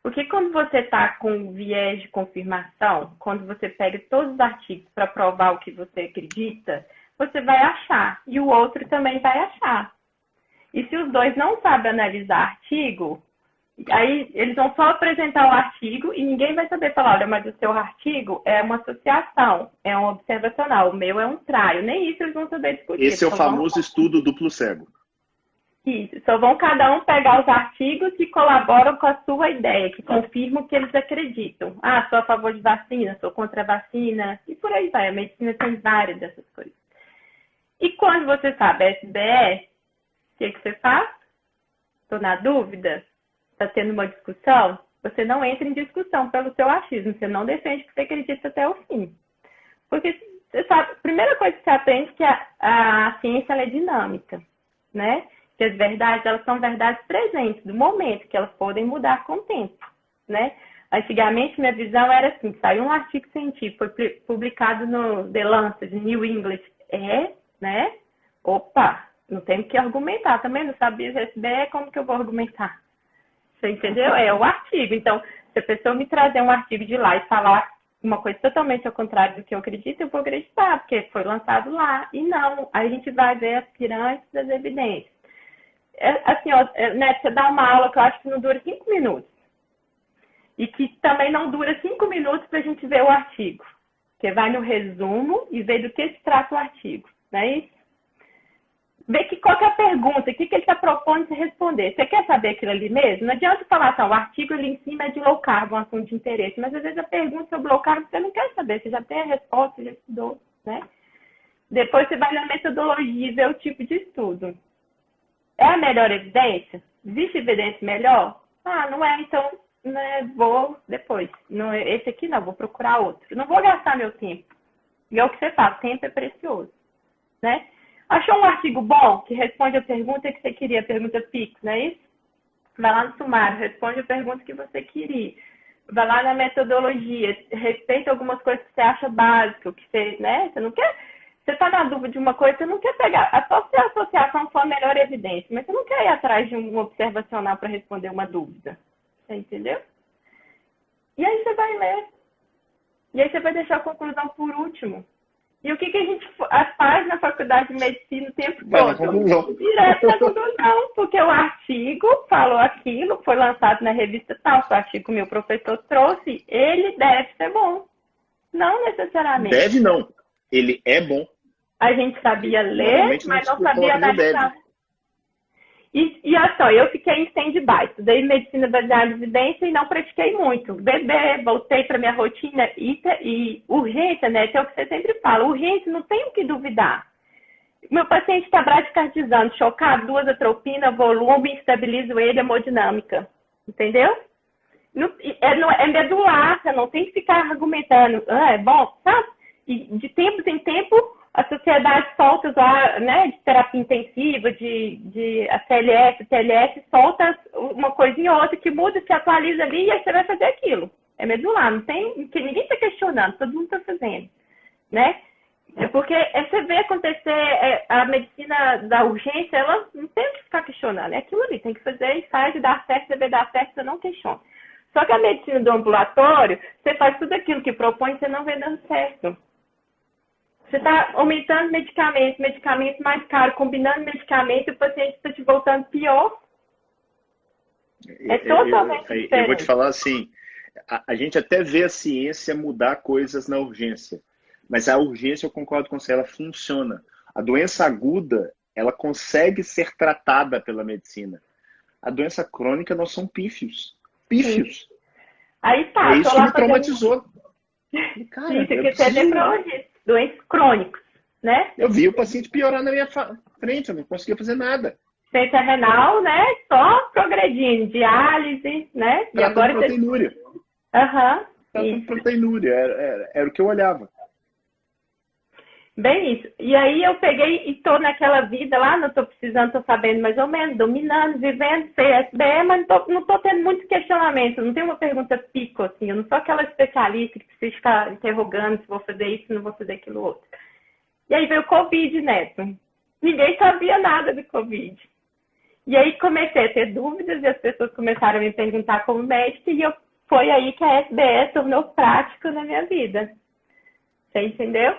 Porque quando você está com viés de confirmação, quando você pega todos os artigos para provar o que você acredita, você vai achar. E o outro também vai achar. E se os dois não sabem analisar artigo, aí eles vão só apresentar o artigo e ninguém vai saber falar, olha, mas o seu artigo é uma associação, é um observacional, o meu é um trial. Nem isso eles vão saber discutir. Esse é o famoso estudo duplo cego. Isso, só vão cada um pegar os artigos que colaboram com a sua ideia, que confirmam o que eles acreditam. Ah, sou a favor de vacina, sou contra a vacina, e por aí vai. A medicina tem várias dessas coisas. E quando você sabe SBE, o que você faz? Estou na dúvida? Está tendo uma discussão? Você não entra em discussão pelo seu achismo, você não defende o que você acredita até o fim. Porque você sabe, a primeira coisa que você aprende é que a ciência ela é dinâmica, né? Que as verdades, elas são verdades presentes, do momento, que elas podem mudar com o tempo, né? Antigamente, minha visão era assim, saiu um artigo científico, foi publicado no The Lancet, New English, né? Opa, não tem que argumentar, também não sabia se SBE, como que eu vou argumentar? Você entendeu? É o artigo. Então, se a pessoa me trazer um artigo de lá e falar uma coisa totalmente ao contrário do que eu acredito, eu vou acreditar, porque foi lançado lá. E não, aí a gente vai ver as pirâmides das evidências. Assim, ó, né, você dá uma aula que eu acho que não dura 5 minutos. E que também não dura 5 minutos para a gente ver o artigo. Você vai no resumo e vê do que se trata o artigo. Não é isso? Vê qual que é a pergunta, o que ele está propondo se responder. Você quer saber aquilo ali mesmo? Não adianta falar, tá, o artigo ali em cima é de low carb, um assunto de interesse. Mas às vezes a pergunta sobre low carb você não quer saber, você já tem a resposta, você já estudou, né? Depois você vai na metodologia e vê o tipo de estudo. É a melhor evidência? Existe evidência melhor? Ah, não é, então né, vou depois. Não, esse aqui não, vou procurar outro. Não vou gastar meu tempo. E é o que você fala, tempo é precioso, né? Achou um artigo bom que responde a pergunta que você queria, a pergunta fix, não é isso? Vai lá no sumário, responde a pergunta que você queria. Vai lá na metodologia, respeita algumas coisas que você acha básico, que você, né? Você não quer... Você está na dúvida de uma coisa, você não quer pegar... Só se a associação for a melhor evidência, mas você não quer ir atrás de um observacional para responder uma dúvida, entendeu? E aí você vai ler. E aí você vai deixar a conclusão por último. E o que a gente faz na faculdade de medicina o tempo todo? Direto na conclusão, porque o artigo falou aquilo, foi lançado na revista tal, o artigo que o meu professor trouxe, ele deve ser bom. Não necessariamente. Deve não. Ele é bom. A gente sabia ler, mas não sabia analisar. E olha só, eu fiquei em stand-by, estudei medicina baseada em evidência e não pratiquei muito. Bebê, voltei para minha rotina e urgência, né? Que é o que você sempre fala, urgência não tem o que duvidar. Meu paciente está bradicardizando, chocado, 2 atropina, volume, estabilizo ele, hemodinâmica. Entendeu? É medular, você não tem que ficar argumentando. É bom, sabe? E de tempos em tempo, a sociedade solta lá, né, de terapia intensiva, de a TLS solta uma coisinha ou outra que muda, se atualiza ali e aí você vai fazer aquilo. É medular, não tem, ninguém está questionando, todo mundo está fazendo, né? É porque você vê acontecer a medicina da urgência, ela não tem que ficar questionando, é aquilo ali, tem que fazer e faz e dá certo, você vê dar certo, você não questiona. Só que a medicina do ambulatório, você faz tudo aquilo que propõe e você não vê dando certo. Você está aumentando medicamentos mais caros, combinando medicamento e o paciente está te voltando pior. É totalmente diferente. Eu vou te falar assim, a gente até vê a ciência mudar coisas na urgência, mas a urgência, eu concordo com você, ela funciona. A doença aguda, ela consegue ser tratada pela medicina. A doença crônica, nós somos pífios. Pífios. Sim. Aí tá. É isso que me traumatizou. Cara, isso que você é nefrologista. Doentes crônicos, né? Eu vi o paciente piorar na minha frente, eu não conseguia fazer nada. Ciência renal, né? Só progredindo, diálise, né? E agora proteinúria. Proteinúria, era o que eu olhava. Bem isso. E aí eu peguei e tô naquela vida lá, não tô precisando, tô sabendo mais ou menos, dominando, vivendo, CSBE, mas não tô tendo muito questionamento, não tenho uma pergunta pico, assim, eu não sou aquela especialista que precisa ficar interrogando se vou fazer isso, se não vou fazer aquilo outro. E aí veio o Covid, Neto. Ninguém sabia nada do Covid. E aí comecei a ter dúvidas e as pessoas começaram a me perguntar como médica e foi aí que a SBE tornou prático na minha vida. Você entendeu?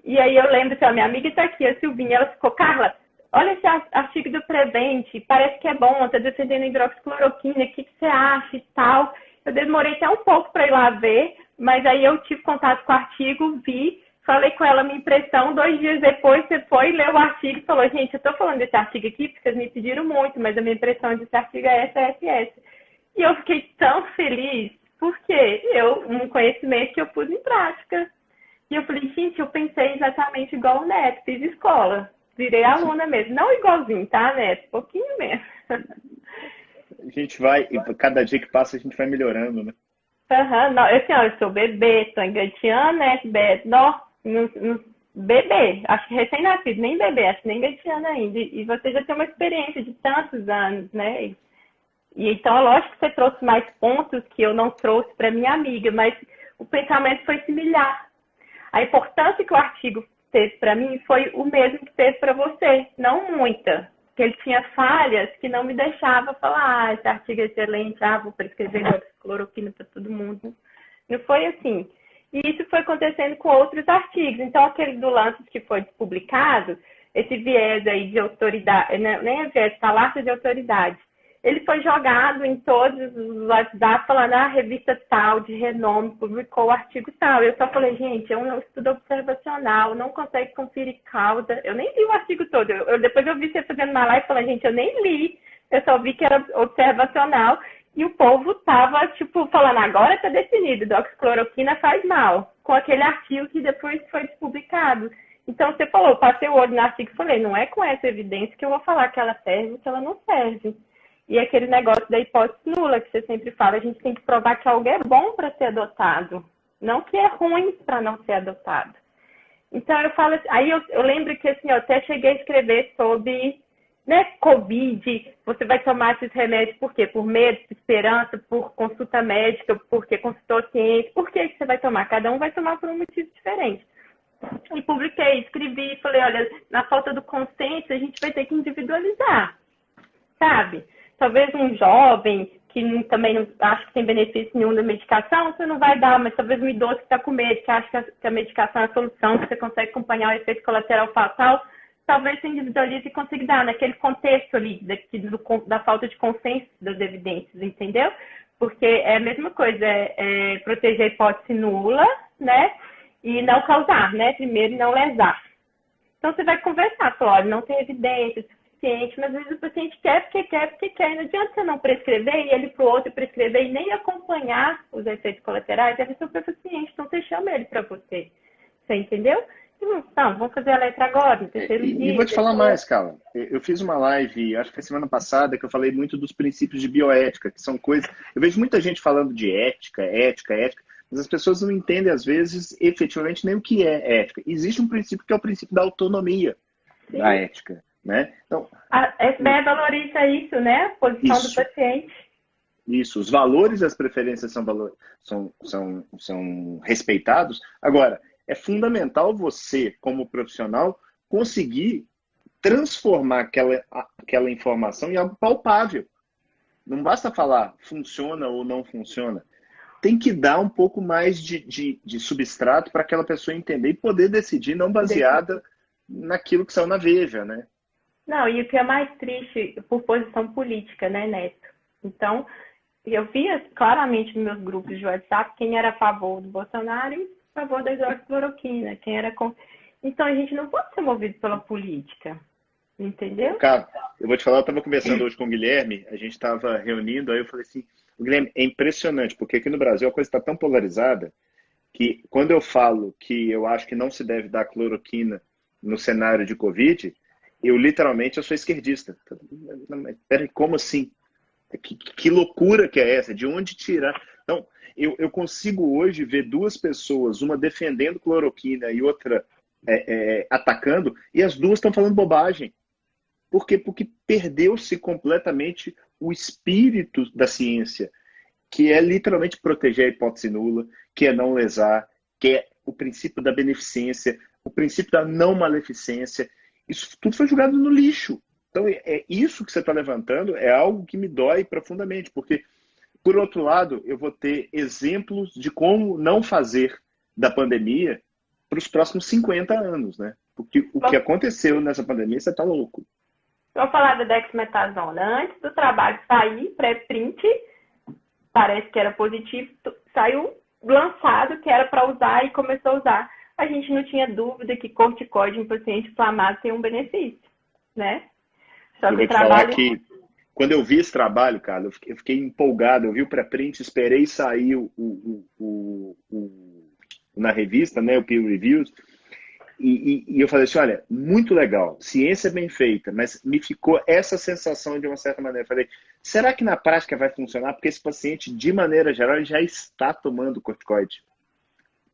E aí eu lembro que a minha amiga está aqui, a Silvinha, ela ficou, Carla, olha esse artigo do Prevent, parece que é bom, está defendendo hidroxicloroquina, o que você acha e tal. Eu demorei até um pouco para ir lá ver, mas aí eu tive contato com o artigo, vi, falei com ela a minha impressão, 2 dias depois você foi, leu o artigo e falou, gente, eu estou falando desse artigo aqui porque vocês me pediram muito, mas a minha impressão desse artigo é essa. E eu fiquei tão feliz, porque um conhecimento que eu pus em prática. E eu falei, gente, eu pensei exatamente igual o Neto, fiz escola, virei aluna mesmo. Não igualzinho, tá, Neto? Pouquinho mesmo. A gente vai, cada dia que passa a gente vai melhorando, né? Não, eu sou bebê, tô engateando, né? Bebê, acho que recém-nascido, nem bebê, acho que nem engateando ainda. E você já tem uma experiência de tantos anos, né? E então é lógico que você trouxe mais pontos que eu não trouxe para minha amiga, mas o pensamento foi similar. A importância que o artigo teve para mim foi o mesmo que teve para você, não muita. Porque ele tinha falhas que não me deixava falar, esse artigo é excelente, vou prescrever cloroquina para todo mundo. Não foi assim. E isso foi acontecendo com outros artigos. Então, aquele do Lancet que foi publicado, esse viés aí de autoridade, nem é viés, falácia de autoridade, ele foi jogado em todos os WhatsApp falando, a revista tal, de renome, publicou o artigo tal. Eu só falei, gente, é um estudo observacional, não consegue conferir causa. Eu nem li o artigo todo. Depois eu vi você fazendo uma live e falei, gente, eu nem li. Eu só vi que era observacional. E o povo tava, falando, agora está definido, hidroxicloroquina faz mal. Com aquele artigo que depois foi publicado. Então, você falou, passei o olho no artigo e falei, não é com essa evidência que eu vou falar que ela serve ou que ela não serve. E aquele negócio da hipótese nula que você sempre fala, a gente tem que provar que algo é bom para ser adotado, não que é ruim para não ser adotado. Então, eu falo assim, aí eu lembro que assim, eu até cheguei a escrever sobre Covid, você vai tomar esses remédios por quê? Por medo, por esperança, por consulta médica, porque consultou ciência, por que você vai tomar? Cada um vai tomar por um motivo diferente. E publiquei, escrevi, falei, olha, na falta do consenso, a gente vai ter que individualizar, sabe? Talvez um jovem também não acha que tem benefício nenhum da medicação, você não vai dar, mas talvez um idoso que está com medo, que acha que a medicação é a solução, que você consegue acompanhar o efeito colateral fatal, talvez você individualize e consiga dar naquele contexto ali, da falta de consenso das evidências, entendeu? Porque é a mesma coisa, proteger a hipótese nula, né? E não causar, né? Primeiro, não lesar. Então, você vai conversar, falar, olha, não tem evidência suficiente, mas às vezes o paciente quer porque quer, porque quer. Não adianta você não prescrever e ele para o outro prescrever e nem acompanhar os efeitos colaterais, deve ser o paciente. Então, você chama ele para você. Você entendeu? Então, vamos fazer a letra agora, no terceiro dia. E vou te falar mais, Carla. Eu fiz uma live, acho que foi semana passada, que eu falei muito dos princípios de bioética, que são coisas... Eu vejo muita gente falando de ética, mas as pessoas não entendem, às vezes, efetivamente, nem o que é ética. Existe um princípio que é o princípio da autonomia da ética, né? Então, a SBE valoriza isso, né? A posição do paciente. Isso, os valores e as preferências são respeitados. Agora, é fundamental você, como profissional, conseguir transformar aquela informação em algo palpável. Não basta falar funciona ou não funciona. Tem que dar um pouco mais de substrato para aquela pessoa entender e poder decidir, não baseada naquilo que saiu na Veja, né? Não, e o que é mais triste, por posição política, né, Neto? Então, eu via claramente nos meus grupos de WhatsApp quem era a favor do Bolsonaro e a favor da hidroxicloroquina, quem era com... Então, a gente não pode ser movido pela política, entendeu? Cara, eu vou te falar, eu estava conversando hoje com o Guilherme, a gente estava reunindo, aí eu falei assim, Guilherme, é impressionante, porque aqui no Brasil a coisa está tão polarizada que quando eu falo que eu acho que não se deve dar cloroquina no cenário de Covid, eu sou esquerdista. Peraí, como assim? Que loucura que é essa? De onde tirar? Então, eu consigo hoje ver duas pessoas, uma defendendo cloroquina e outra atacando, e as duas estão falando bobagem. Por quê? Porque perdeu-se completamente o espírito da ciência, que é literalmente proteger a hipótese nula, que é não lesar, que é o princípio da beneficência, o princípio da não maleficência. Isso tudo foi jogado no lixo. Então, isso que você está levantando é algo que me dói profundamente, porque, por outro lado, eu vou ter exemplos de como não fazer da pandemia para os próximos 50 anos, né? Porque o que aconteceu nessa pandemia, você está louco. Vou falar da dexametasona. Antes do trabalho sair, pré-print, parece que era positivo, saiu lançado que era para usar e começou a usar. A gente não tinha dúvida que corticoide em paciente inflamado tem um benefício, né? Só eu vou te falar que quando eu vi esse trabalho, cara, eu fiquei empolgado. Eu vi o pré-print, esperei sair na revista, né, o peer reviews, e eu falei assim, olha, muito legal, ciência bem feita, mas me ficou essa sensação de uma certa maneira. Eu falei, será que na prática vai funcionar? Porque esse paciente, de maneira geral, ele já está tomando corticoide.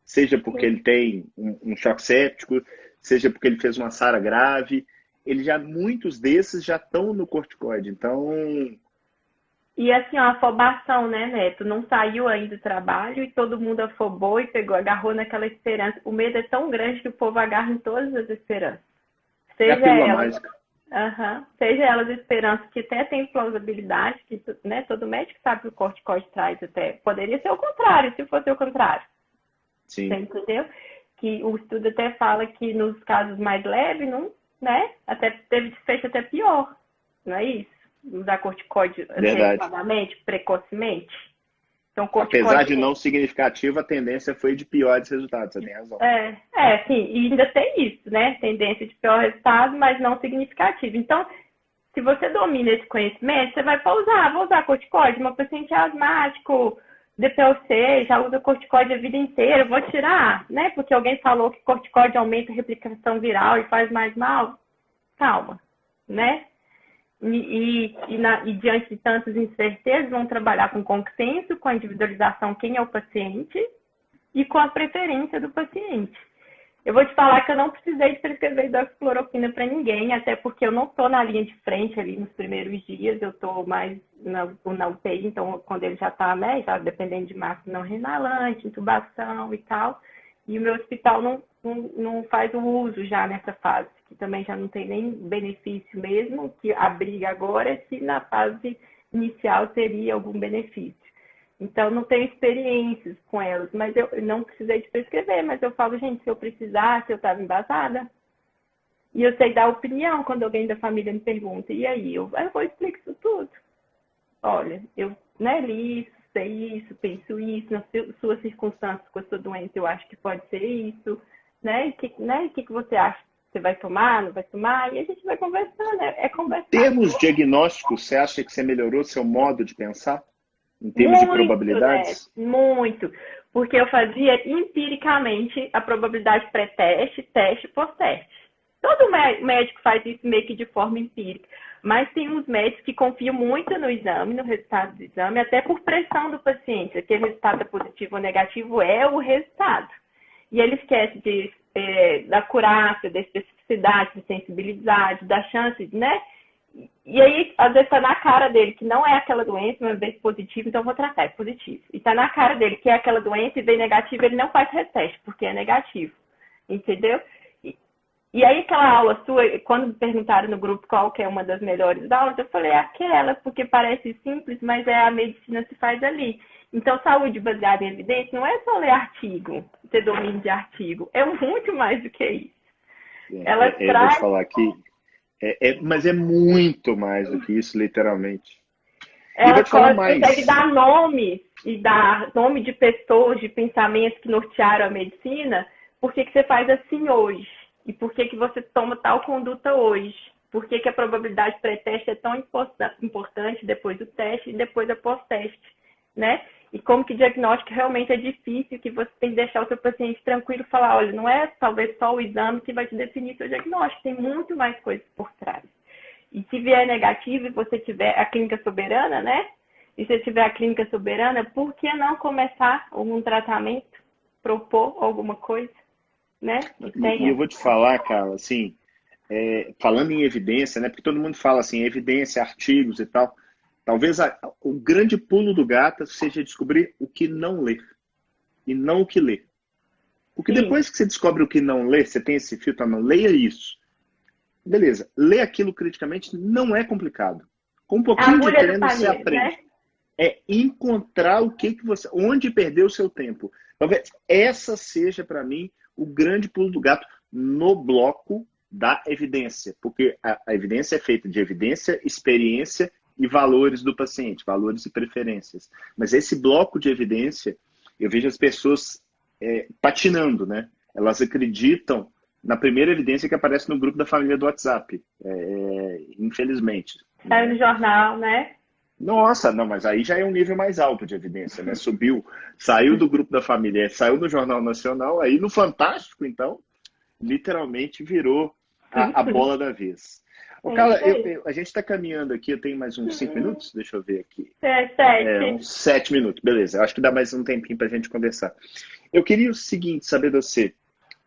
Seja porque ele tem um choque séptico, seja porque ele fez uma SARA grave, muitos desses já estão no corticoide, então... E assim, a afobação, né, Neto? Não saiu ainda do trabalho e todo mundo afobou e agarrou naquela esperança. O medo é tão grande que o povo agarra em todas as esperanças. Seja elas, seja elas esperanças que até tem plausibilidade, que, né, todo médico sabe que o corticoide traz até. Poderia ser o contrário, se fosse o contrário. Sim. Você entendeu? Que o estudo até fala que nos casos mais leves, não, né? Até teve desfecho até pior, não é isso? Usar corticoide antecipadamente, precocemente. Então, corticoide... Apesar de não significativo, a tendência foi de piores resultados, você tem razão. Sim, e ainda tem isso, né? Tendência de pior resultado, mas não significativo. Então, se você domina esse conhecimento, você vai vou usar corticoide, uma paciente asmático, DPOC, já usa corticoide a vida inteira, vou tirar, né? Porque alguém falou que corticoide aumenta a replicação viral e faz mais mal. Calma, né? E diante de tantas incertezas, vão trabalhar com consenso, com a individualização, quem é o paciente, e com a preferência do paciente. Eu vou te falar que eu não precisei de prescrever hidroxicloroquina para ninguém, até porque eu não estou na linha de frente ali nos primeiros dias, eu estou mais na UTI, então quando ele já está, né, já dependendo de massa não renalante, intubação e tal, e o meu hospital não faz o uso já nessa fase, que também já não tem nem benefício mesmo, que a briga agora é se na fase inicial teria algum benefício. Então, não tenho experiências com elas, mas eu não precisei de prescrever, mas eu falo, gente, se eu precisasse, eu estava embasada. E eu sei dar opinião quando alguém da família me pergunta, e aí? Eu vou explicar isso tudo. Olha, eu li isso, sei isso, penso isso, nas suas circunstâncias com a sua doença, eu acho que pode ser isso, né? O que você acha? Você vai tomar, não vai tomar? E a gente vai conversando, é conversar. Termos diagnósticos, você acha que você melhorou seu modo de pensar? Em termos de probabilidades? Né? Muito. Porque eu fazia empiricamente a probabilidade pré-teste, teste e pós-teste. Todo médico faz isso meio que de forma empírica. Mas tem uns médicos que confiam muito no exame, no resultado do exame, até por pressão do paciente. Aquele resultado é positivo ou negativo é o resultado. E ele esquece da acurácia, da especificidade, da sensibilidade, da chance, né? E aí, às vezes, está na cara dele que não é aquela doença, mas veio positivo, então eu vou tratar, é positivo. E está na cara dele que é aquela doença e veio negativo, ele não faz reteste, porque é negativo. Entendeu? E aí, aquela aula sua, quando me perguntaram no grupo qual que é uma das melhores aulas, eu falei, aquela, porque parece simples, mas a medicina se faz ali. Então, saúde baseada em evidência não é só ler artigo, ter domínio de artigo, é muito mais do que isso. Ela traz... Eu vou te falar aqui, mas é muito mais do que isso, literalmente. Ela consegue dar nome e dar nome de pessoas, de pensamentos que nortearam a medicina, por que você faz assim hoje? E por que você toma tal conduta hoje? Por que a probabilidade pré-teste é tão importante depois do teste e depois da pós-teste, né? E como que diagnóstico realmente é difícil, que você tem que deixar o seu paciente tranquilo e falar, olha, não é talvez só o exame que vai te definir seu diagnóstico, tem muito mais coisas por trás. E se vier negativo e você tiver a clínica soberana, né? E se tiver a clínica soberana, por que não começar algum tratamento, propor alguma coisa, né? E eu vou te falar, Carla, assim, falando em evidência, né? Porque todo mundo fala assim, evidência, artigos e tal. Talvez o grande pulo do gato seja descobrir o que não ler e não o que ler. Porque depois que você descobre o que não ler, você tem esse filtro, não leia isso. Beleza, ler aquilo criticamente não é complicado. Com um pouquinho de treino você aprende. Né? É encontrar o que você, onde perdeu o seu tempo. Talvez essa seja para mim o grande pulo do gato no bloco da evidência, porque a evidência é feita de evidência, experiência e valores do paciente, valores e preferências. Mas esse bloco de evidência, eu vejo as pessoas patinando, né? Elas acreditam na primeira evidência que aparece no grupo da família do WhatsApp, infelizmente. Saiu no jornal, né? Nossa, não, mas aí já é um nível mais alto de evidência, né? Saiu do grupo da família, saiu no Jornal Nacional, aí no Fantástico, então, literalmente virou a bola da vez. Carla, a gente está caminhando aqui, eu tenho mais uns 5 minutos, deixa eu ver aqui. 7. Uns 7 minutos, beleza. Acho que dá mais um tempinho para a gente conversar. Eu queria o seguinte, saber de você.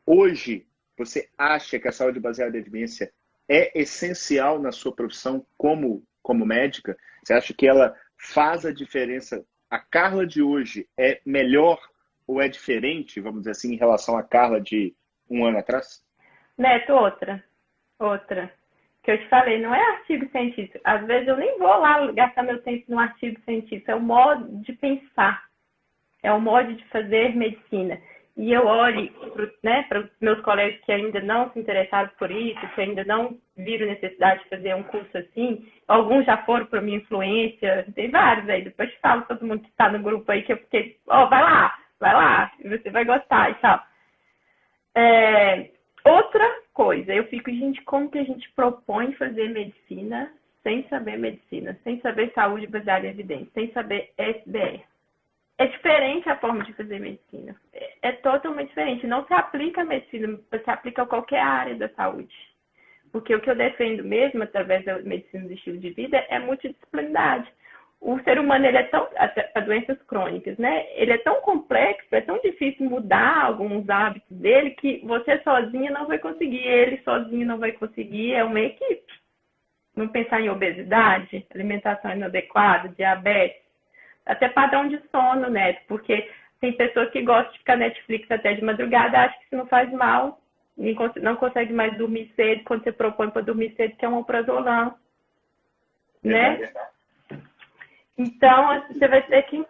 Hoje, você acha que a saúde baseada em evidência é essencial na sua profissão como médica? Você acha que ela faz a diferença? A Carla de hoje é melhor ou é diferente, vamos dizer assim, em relação à Carla de um ano atrás? Neto, outra. Que eu te falei, não é artigo científico. Às vezes eu nem vou lá gastar meu tempo no artigo científico. É o modo de pensar. É o modo de fazer medicina. E eu olho para os meus colegas que ainda não se interessaram por isso, que ainda não viram necessidade de fazer um curso assim. Alguns já foram para minha influência. Tem vários aí. Depois te falo todo mundo que está no grupo aí, que eu fiquei, vai lá, você vai gostar e tal. Outra coisa, eu fico, gente, como que a gente propõe fazer medicina sem saber medicina, sem saber saúde baseada em evidência, sem saber SBR? É diferente a forma de fazer medicina. É totalmente diferente. Não se aplica a medicina, se aplica a qualquer área da saúde. Porque o que eu defendo mesmo, através da medicina do estilo de vida, é multidisciplinaridade. O ser humano, ele é tão, para doenças crônicas, né? Ele é tão complexo, é tão difícil mudar alguns hábitos dele que você sozinha não vai conseguir, ele sozinho não vai conseguir, é uma equipe. Vamos pensar em obesidade, alimentação inadequada, diabetes, até padrão de sono, né? Porque tem pessoas que gostam de ficar Netflix até de madrugada, acham que isso não faz mal, não consegue mais dormir cedo, quando você propõe para dormir cedo, que é um alprazolam, né? Então, você vai ter que...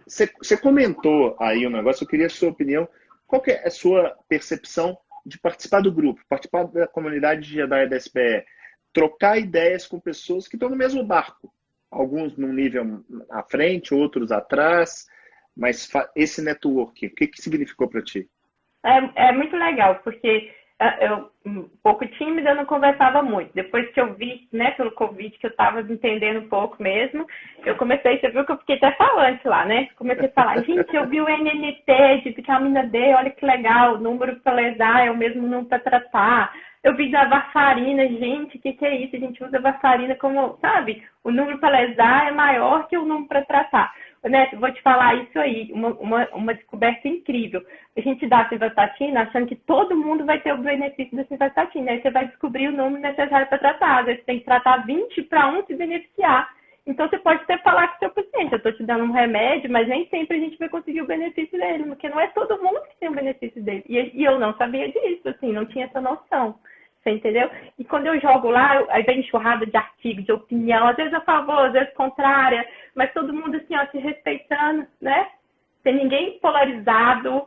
Você comentou aí um negócio, eu queria a sua opinião. Qual que é a sua percepção de participar do grupo, participar da comunidade de Jedi da SBE, trocar ideias com pessoas que estão no mesmo barco? Alguns num nível à frente, outros atrás, mas esse network, o que significou para ti? É muito legal, porque eu, um pouco tímida, eu não conversava muito. Depois que eu vi, né, pelo Covid, que eu estava entendendo um pouco mesmo, eu comecei, você viu que eu fiquei até falante lá, né? Comecei a falar, gente, eu vi o NNT de vitamina D, olha que legal, o número para lesar é o mesmo número para tratar. Eu vi da varfarina, gente, o que é isso? A gente usa varfarina como, sabe? O número para lesar é maior que o número para tratar. Neto, vou te falar isso aí, uma descoberta incrível. A gente dá a simvastatina achando que todo mundo vai ter o benefício da simvastatina. Aí você vai descobrir o número necessário para tratar. Às vezes você tem que tratar 20 para um se beneficiar. Então você pode até falar com o seu paciente, eu estou te dando um remédio, mas nem sempre a gente vai conseguir o benefício dele, porque não é todo mundo que tem o benefício dele. E eu não sabia disso, assim, não tinha essa noção. Você entendeu? E quando eu jogo lá, aí vem enxurrada de artigos, de opinião, às vezes a favor, às vezes contrária, mas todo mundo assim, ó, se respeitando, né? Sem ninguém polarizado,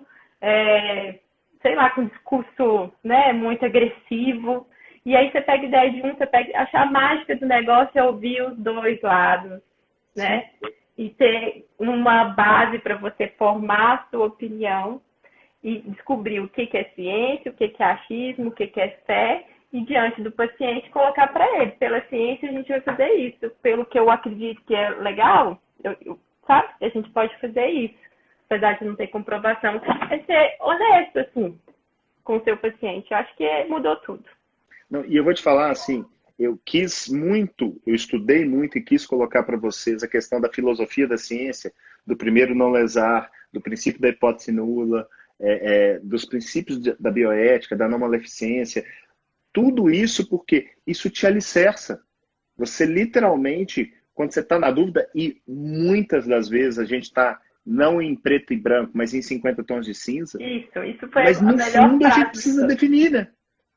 sei lá, com discurso, né, muito agressivo. E aí você pega ideia de um, você pega... Achar a mágica do negócio é ouvir os dois lados, né? E ter uma base para você formar a sua opinião e descobrir o que é ciência, o que é achismo, o que é fé, e diante do paciente colocar para ele. Pela ciência a gente vai fazer isso. Pelo que eu acredito que é legal, sabe? A gente pode fazer isso. Apesar de não ter comprovação, é ser honesto, assim, com o seu paciente. Eu acho que mudou tudo. Não, e eu vou te falar assim, eu estudei muito e quis colocar para vocês a questão da filosofia da ciência, do primeiro não lesar, do princípio da hipótese nula, dos princípios da bioética, da não maleficência, tudo isso porque isso te alicerça. Você literalmente, quando você está na dúvida, e muitas das vezes a gente está não em preto e branco, mas em 50 tons de cinza. Isso foi mas a no melhor fundo a gente frase. precisa definir, né?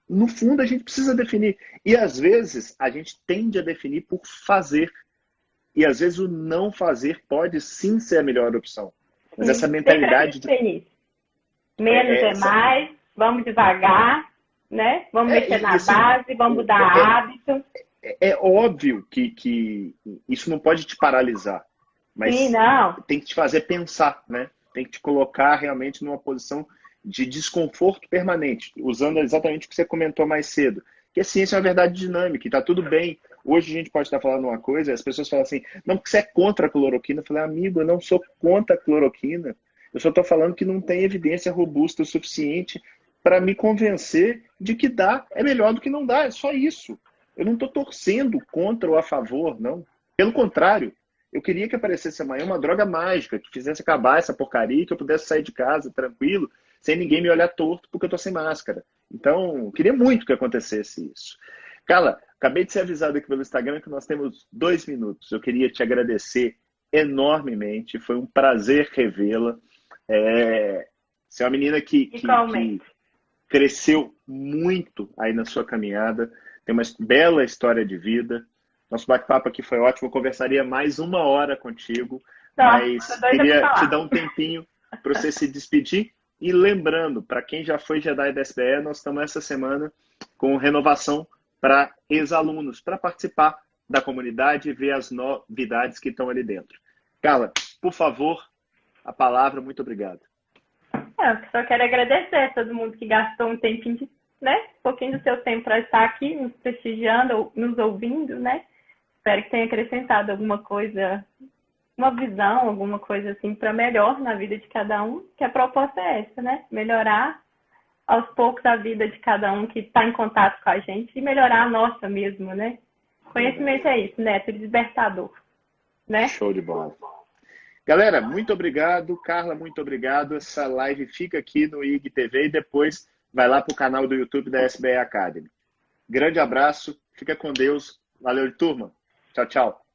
No fundo a gente precisa definir. E às vezes a gente tende a definir por fazer. E às vezes o não fazer pode sim ser a melhor opção. Mas Sim, essa mentalidade de menos é mais, vamos devagar, né? Vamos mexer na assim, base, vamos mudar hábito. É óbvio que isso não pode te paralisar, mas Sim, não. tem que te fazer pensar, né? Tem que te colocar realmente numa posição de desconforto permanente, usando exatamente o que você comentou mais cedo, que a ciência é uma verdade dinâmica e está tudo bem. Hoje a gente pode estar falando uma coisa e as pessoas falam assim, não, porque você é contra a cloroquina. Eu falei, amigo, eu não sou contra a cloroquina, eu só estou falando que não tem evidência robusta o suficiente para me convencer de que dá é melhor do que não dá, é só isso. Eu não estou torcendo contra ou a favor, não. Pelo contrário, eu queria que aparecesse amanhã uma droga mágica que fizesse acabar essa porcaria, que eu pudesse sair de casa tranquilo, sem ninguém me olhar torto porque eu estou sem máscara. Então, queria muito que acontecesse isso. Carla, acabei de ser avisado aqui pelo Instagram que nós temos 2 minutos. Eu queria te agradecer enormemente. Foi um prazer revê-la. Você é uma menina que cresceu muito aí na sua caminhada. Tem uma bela história de vida. Nosso bate-papo aqui foi ótimo. Eu conversaria mais 1 hora contigo, mas queria te dar um tempinho para você se despedir. E lembrando, para quem já foi Jedi da SBE, nós estamos essa semana com renovação para ex-alunos, para participar da comunidade e ver as novidades que estão ali dentro. Carla, por favor, a palavra, muito obrigado. Eu só quero agradecer a todo mundo que gastou um tempinho, né? Um pouquinho do seu tempo para estar aqui, nos prestigiando, nos ouvindo, né? Espero que tenha acrescentado alguma coisa, uma visão, alguma coisa assim para melhor na vida de cada um, que a proposta é essa, né? Melhorar aos poucos a vida de cada um que está em contato com a gente e melhorar a nossa mesmo, né? Conhecimento é isso, né? É libertador, né? Show de bola. Galera, muito obrigado. Carla, muito obrigado. Essa live fica aqui no IGTV e depois vai lá para o canal do YouTube da SBE Academy. Grande abraço, fica com Deus. Valeu, turma. Tchau, tchau.